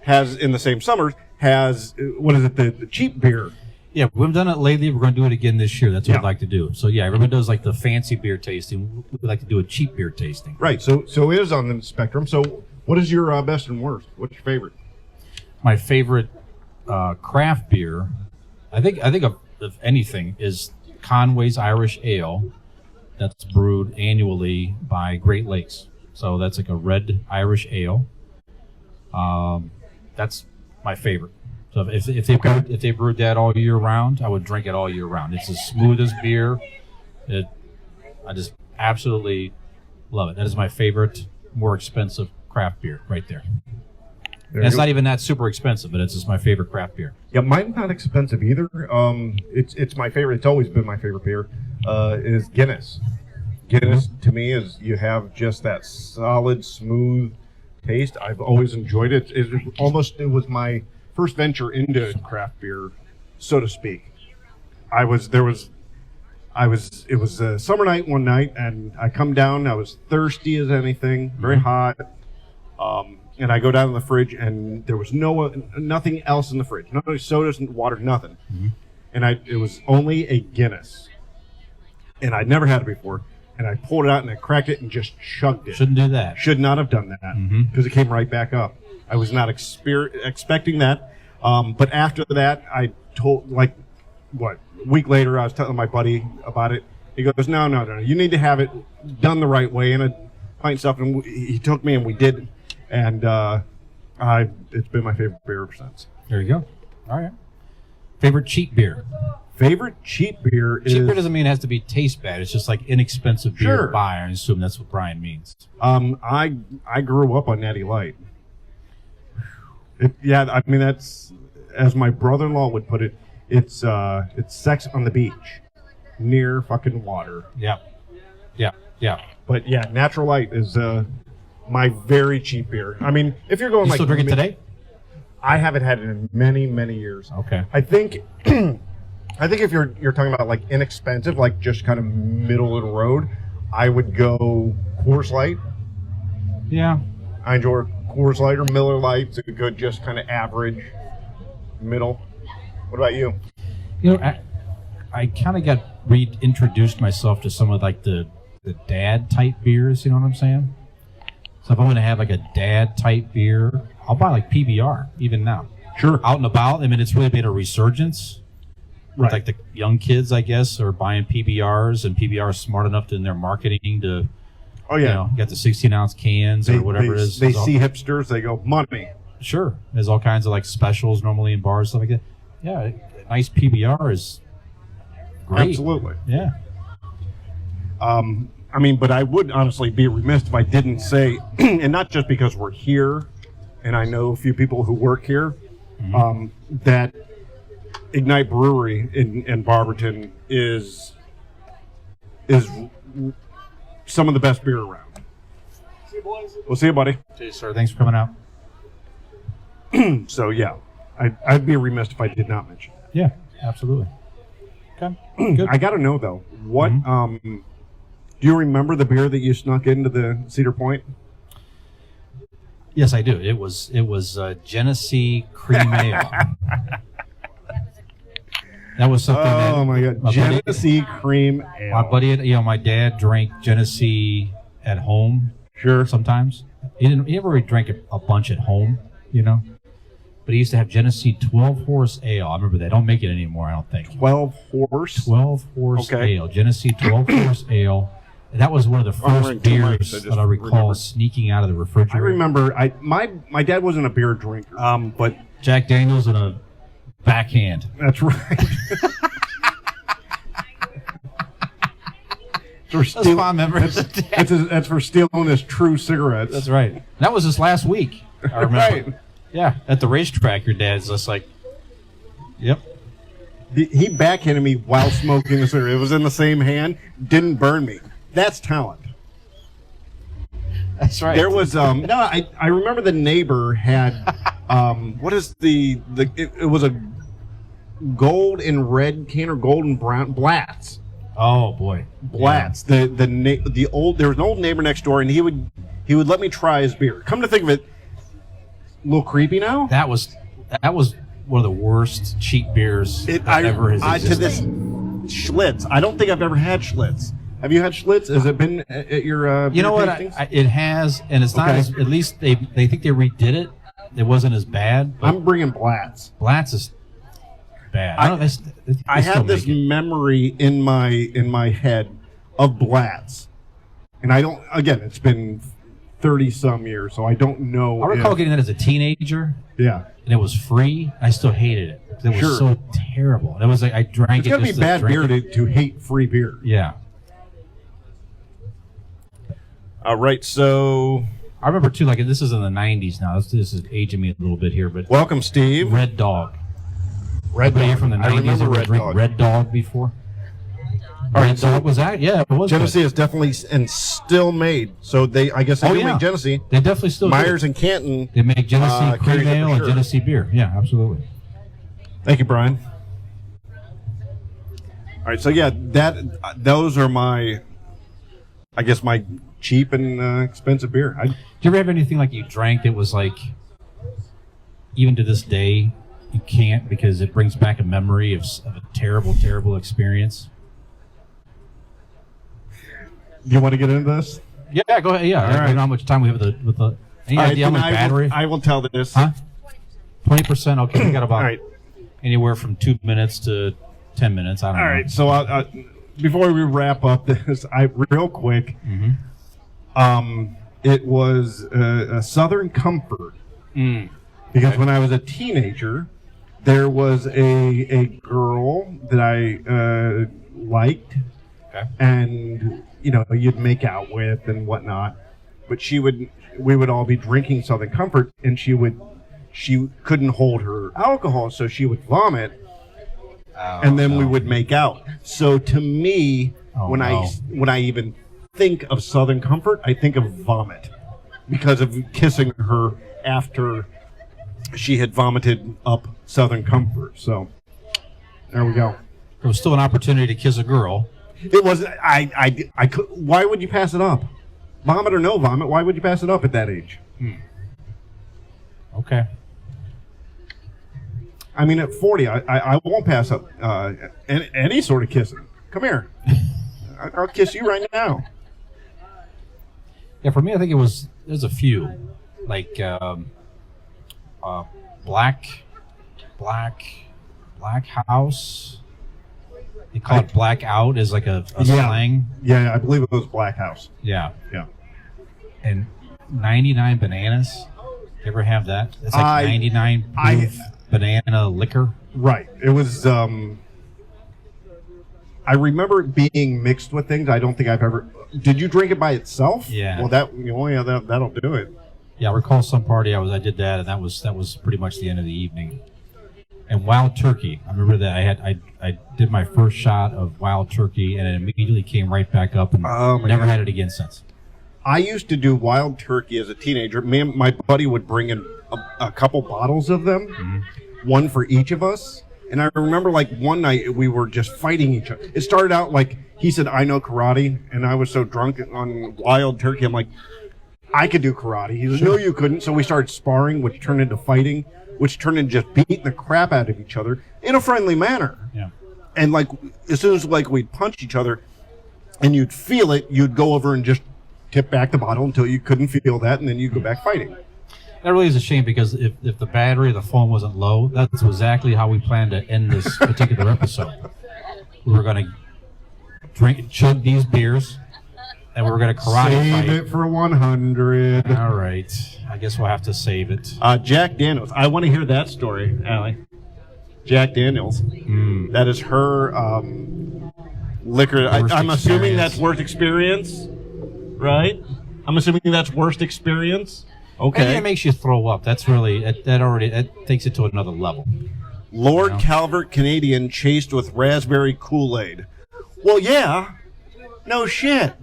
has, in the same summer, the cheap beer. Yeah, we've done it lately. We're going to do it again this year. That's what I'd like to do. So, yeah, everyone does like the fancy beer tasting. We'd like to do a cheap beer tasting. Right. So it is on the spectrum. So what is your best and worst? What's your favorite? My favorite craft beer, I think of anything, is Conway's Irish Ale. That's brewed annually by Great Lakes. So that's like a red Irish ale. That's my favorite. So if they brewed that all year round, I would drink it all year round. It's the smoothest beer. I just absolutely love it. That is my favorite, more expensive craft beer right there. And it's not even that super expensive, but it's just my favorite craft beer. Yeah, mine's not expensive either. It's my favorite. It's always been my favorite beer. Is Guinness. Guinness to me is you have just that solid, smooth taste. I've always enjoyed it. It was my first venture into craft beer, so to speak. It was a summer night one night, and I come down. I was thirsty as anything, very hot. And I go down to the fridge, and there was nothing else in the fridge. No sodas, water, nothing. Mm-hmm. And it was only a Guinness. And I'd never had it before. and I pulled it out and I cracked it and just chugged it. Shouldn't do that. Should not have done that because it came right back up. I was not expecting that. But after that, I told, a week later, I was telling my buddy about it. He goes, no, you need to have it done the right way in a pint and stuff. And he took me and we did. And it's been my favorite beer ever since. There you go. All right. Favorite cheap beer? Favorite cheap beer is... Cheap beer doesn't mean it has to be taste bad. It's just like inexpensive beer Sure. to buy. I assume that's what Brian means. I grew up on Natty Light. I mean, that's, as my brother-in-law would put it, it's sex on the beach near fucking water. Yeah. But yeah, Natural Light is my very cheap beer. I mean, if you're going You like still drink it today? I haven't had it in many, many years. Okay. I think if you're talking about like inexpensive, like just kind of middle of the road, I would go Coors Light. Yeah. I enjoy Coors Light or Miller Lite. It's a good, just kind of average, middle. What about you? You know, I kind of got reintroduced myself to some of like the dad type beers. You know what I'm saying? So if I'm going to have like a dad type beer, I'll buy like PBR even now. Sure. Out and about. I mean, it's really made a resurgence. Right. Like the young kids, I guess, are buying PBRs, and PBR is smart enough in their marketing to, Oh yeah. you know, got the 16-ounce cans or whatever it is. They There's all- see hipsters, they go money. Sure. There's all kinds of like specials normally in bars, stuff like that. Yeah, a nice PBR is great. Absolutely. Yeah. I mean, but I would honestly be remiss if I didn't say, and not just because we're here, and I know a few people who work here, that Ignite Brewery in Barberton is some of the best beer around. See you, boys. We'll see you, buddy. See you, sir. Thanks for coming out. So yeah, I'd be remiss if I did not mention that. Yeah, absolutely. Okay. Good. I got to know though, what do you remember the beer that you snuck into the Cedar Point? Yes, I do. It was Genesee Cream Ale. That was something. Oh my God, Genesee Cream Ale. My buddy, my dad drank Genesee at home. Sure. Sometimes he never really drank a bunch at home, But he used to have Genesee 12 Horse Ale. I remember they don't make it anymore. I don't think 12 Horse. 12 Horse Okay. Ale. Genesee 12 Horse Ale. And that was one of the I'm first wearing two mics, beers I just that I recall remembered. sneaking out of the refrigerator. I remember. My dad wasn't a beer drinker. But Jack Daniels and a backhand. that's right. That's fond memories. That's for stealing his True cigarettes. That's right. That was this last week. I remember. Right. Yeah, at the racetrack, your dad's just like, yep. He backhanded me while smoking the cigarette. It was in the same hand. Didn't burn me. That's talent. That's right. There was I remember the neighbor had what is it was a gold and red can or gold and brown Blatz. Oh boy, Blatz. Yeah. The old there was an old neighbor next door, and he would let me try his beer. Come to think of it, a little creepy now. That was one of the worst cheap beers that ever has existed. To this Schlitz. I don't think I've ever had Schlitz. Have you had Schlitz? Has it been at your You know what? It has, and it's not as, at least they think they redid it. It wasn't as bad. I'm bringing Blatz. Blatz is bad. I have this memory in my head of Blatz, and I don't. Again, it's been 30-some years, so I don't know. I recall getting that as a teenager. Yeah, and it was free. I still hated it. It was so terrible. And it was like I drank it. It's gotta be bad beer to hate free beer. Yeah. All right, so I remember too. Like this is in the '90s now. This is aging me a little bit here, but welcome, Steve. Red Dog. Red Dog from the '90s. remember Red Dog. Red Dog before. All right, Dog was that? Yeah, it was. Genesee is definitely and still made. So I guess they do make Genesee. They definitely still Myers do. and Canton. They make Genesee cream ale and sure. Genesee beer. Yeah, absolutely. Thank you, Brian. All right, so yeah, those are my cheap and expensive beer. Do you ever have anything like you drank that was like, even to this day, you can't because it brings back a memory of a terrible, terrible experience? Do you want to get into this? Yeah, go ahead. Yeah, All I don't right. know how much time we have with the. Any All right, idea how then much battery? I will tell this. Huh? 20%. Okay, we got about All right. anywhere from 2 minutes to 10 minutes. I don't know. All right. So before we wrap up this, real quick. It was a Southern Comfort because when I was a teenager, there was a girl that I liked, and you'd make out with and whatnot. But we would all be drinking Southern Comfort, and she couldn't hold her alcohol, so she would vomit, and then we would make out. So to me, when I even think of Southern Comfort, I think of vomit because of kissing her after she had vomited up Southern Comfort. So there we go. It was still an opportunity to kiss a girl. It was. I could. Why would you pass it up? Vomit or no vomit? Why would you pass it up at that age? Okay. I mean, at 40, I won't pass up any sort of kissing. Come here. I'll kiss you right now. Yeah, for me, I think there's a few, like Black House. They call it Blackout is like a slang. Yeah, I believe it was Black House. Yeah. Yeah. And 99 bananas. You ever have that? It's like 99 proof banana liquor. Right. It was. I remember it being mixed with things. I don't think I've ever. Did you drink it by itself? Yeah. Well, that'll do it. Yeah, I recall some party I did that, and that was pretty much the end of the evening. And Wild Turkey, I remember that I did my first shot of Wild Turkey, and it immediately came right back up, and never had it again since. I used to do Wild Turkey as a teenager. Me and my buddy would bring in a couple bottles of them, one for each of us. And I remember, like, one night we were just fighting each other. It started out like he said, "I know karate," and I was so drunk on Wild Turkey, I'm like, I could do karate. He said, "No, you couldn't." So we started sparring, which turned into fighting, which turned into just beating the crap out of each other in a friendly manner. Yeah. And like as soon as we'd punch each other, and you'd feel it, you'd go over and just tip back the bottle until you couldn't feel that, and then you go back fighting. That really is a shame because if the battery of the phone wasn't low, that's exactly how we planned to end this particular episode. We were going to chug these beers, and we were going to karate Save fight. it for 100. All right. I guess we'll have to save it. Jack Daniels. I want to hear that story, Allie. Jack Daniels. That is her liquor. I'm assuming that's worst experience, right? I'm assuming that's worst experience. Okay. And it makes you throw up. That's really that takes it to another level. Lord Calvert Canadian chased with raspberry Kool-Aid. Well, yeah. No shit.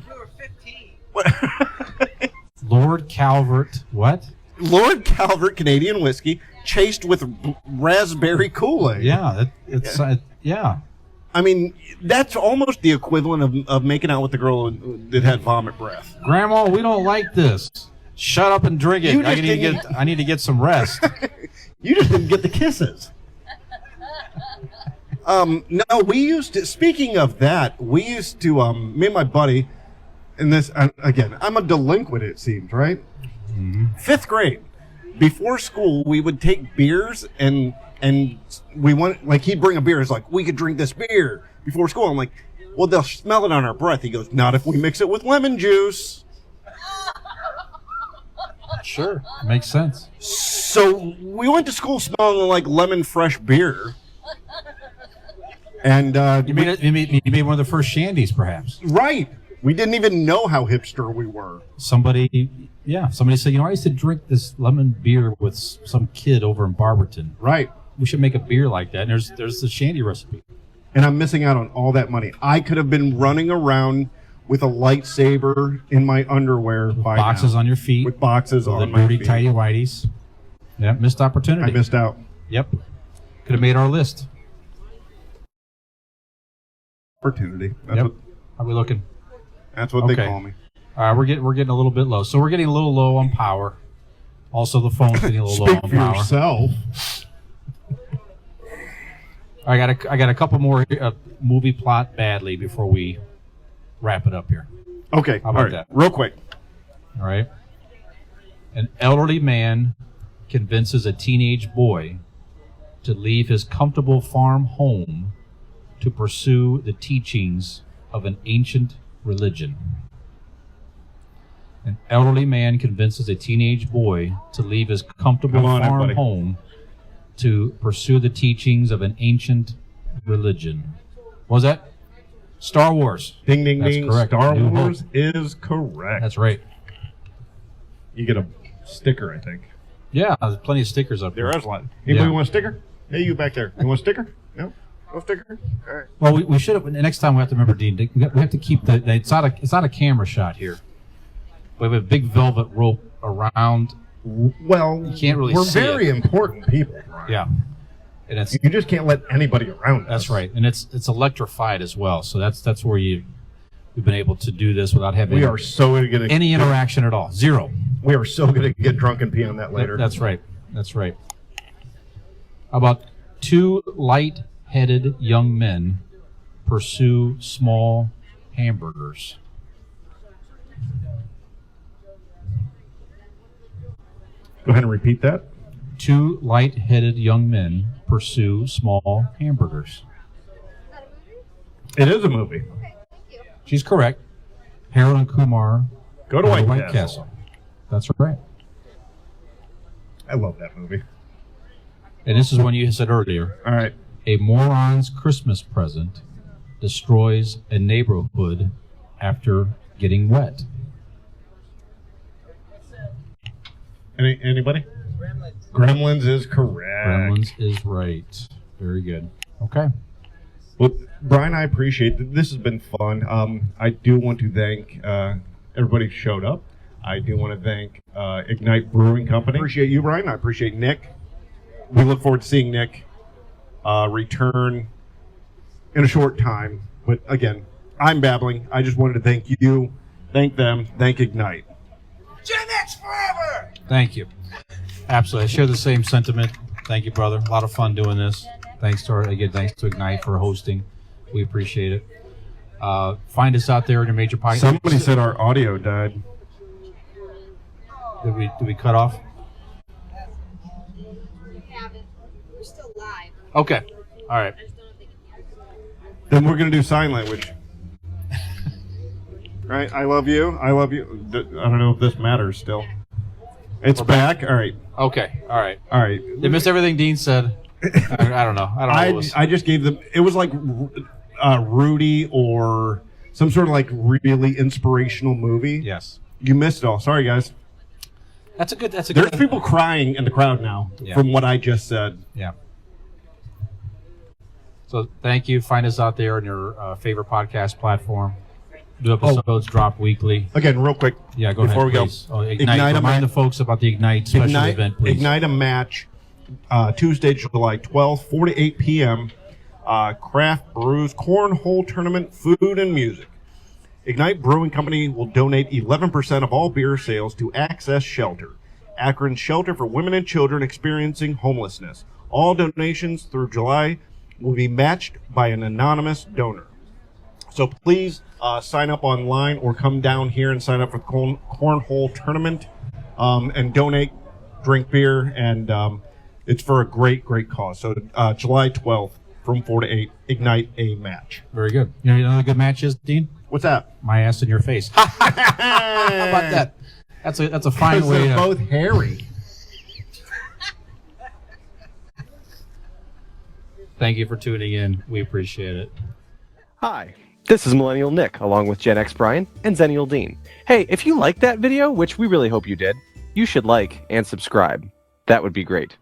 Lord Calvert, what? Lord Calvert Canadian whiskey chased with raspberry Kool-Aid. Yeah, yeah. I mean, that's almost the equivalent of making out with the girl that had vomit breath. Grandma, we don't like this. Shut up and drink it. I need to get some rest. You just didn't get the kisses. No, we used to. Speaking of that, we used to. Me and my buddy, and this again, I'm a delinquent. It seems right. 5th grade, before school, we would take beers and we want he'd bring a beer. It's like we could drink this beer before school. I'm like, well, they'll smell it on our breath. He goes, not if we mix it with lemon juice. Sure, makes sense. So we went to school smelling like lemon fresh beer. And you made one of the first shandies, perhaps. Right. We didn't even know how hipster we were. Somebody said, I used to drink this lemon beer with some kid over in Barberton. Right. We should make a beer like that. And there's the shandy recipe. And I'm missing out on all that money. I could have been running around with a lightsaber in my underwear by boxes now. on your feet. With boxes on my dirty feet. tighty whities. Yeah, missed opportunity. I missed out. Yep. Could have made our list. Opportunity. How are we looking? That's what they call me. All right, we're getting a little bit low. So we're getting a little low on power. Also, the phone's getting a little low on power. Speak for yourself. I got a couple more movie plot badly before we wrap it up here. Okay, How about all right, that? real quick. All right. An elderly man convinces a teenage boy to leave his comfortable farm home to pursue the teachings of an ancient religion. An elderly man convinces a teenage boy to leave his comfortable Come on, farm everybody. home to pursue the teachings of an ancient religion. What was that? Star Wars. Ding, ding, That's ding. correct. Star New Wars Hope. is correct. That's right. You get a sticker, I think. Yeah, there's plenty of stickers up There there. is a lot. Anybody Yeah. want a sticker? Hey, you back there. You want a sticker? No? No sticker? All right. Well, we should have. The next time we have to remember, Dean. We have to keep the. It's not a camera shot here. We have a big velvet rope around. Well, You can't really we're see very it. important people, Brian. Yeah, and it's You just can't let anybody around us. that's right, and it's electrified as well. So that's where we've been able to do this without having We are so going to any interaction at all. Zero. We are so going to get drunk and pee on that later. That's right. That's right. How about two light-headed young men pursue small hamburgers? Go ahead and repeat that. Two light-headed young men pursue small hamburgers. It is a movie. She's correct. Harold and Kumar Go to go White Castle. Castle. That's right. I love that movie. And this is one you said earlier. All right. A moron's Christmas present destroys a neighborhood after getting wet. Anybody? Gremlins is correct. Gremlins is right. Very good. Okay. Well, Brian, I appreciate that. This has been fun. I do want to thank everybody who showed up. I do want to thank Ignite Brewing Company. I appreciate you, Brian. I appreciate Nick. We look forward to seeing Nick return in a short time. But again, I'm babbling. I just wanted to thank you, thank them, thank Ignite. Gen X forever! Thank you. Absolutely. I share the same sentiment. Thank you, brother. A lot of fun doing this. Thanks to Ignite for hosting. We appreciate it. Find us out there in your major podcast. Somebody said our audio died. Did we cut off? We haven't. We're still live. Okay. All right. I just don't know if they can hear us. Then we're going to do sign language. Right? I love you. I love you. I don't know if this matters still. It's back. All right. Okay. All right. All right. They missed everything Dean said. I don't know. I don't know. What it was. I just gave them. It was like Rudy or some sort of like really inspirational movie. Yes. You missed it all. Sorry, guys. That's a good. There's people crying in the crowd now Yeah. from what I just said. Yeah. So thank you. Find us out there on your favorite podcast platform. New episodes drop weekly. Again, real quick. Yeah, go before ahead. we Please. go. Oh, Ignite. Remind the folks about the Ignite special event, please. Ignite a match. Tuesday, July 12th, 4 to 8 p.m. Craft brews, cornhole tournament, food, and music. Ignite Brewing Company will donate 11% of all beer sales to Access Shelter, Akron's shelter for women and children experiencing homelessness. All donations through July will be matched by an anonymous donor. So please sign up online or come down here and sign up for the cornhole tournament and donate, drink beer, and it's for a great, great cause. So July 12th from 4 to 8, Ignite a match. Very good. You know another good match is, Dean? What's that? My ass in your face. How about that? That's a fine Because way they're to. both hairy. Thank you for tuning in. We appreciate it. Hi, this is Millennial Nick, along with Gen X Brian and Zennial Dean. Hey, if you liked that video, which we really hope you did, you should like and subscribe. That would be great.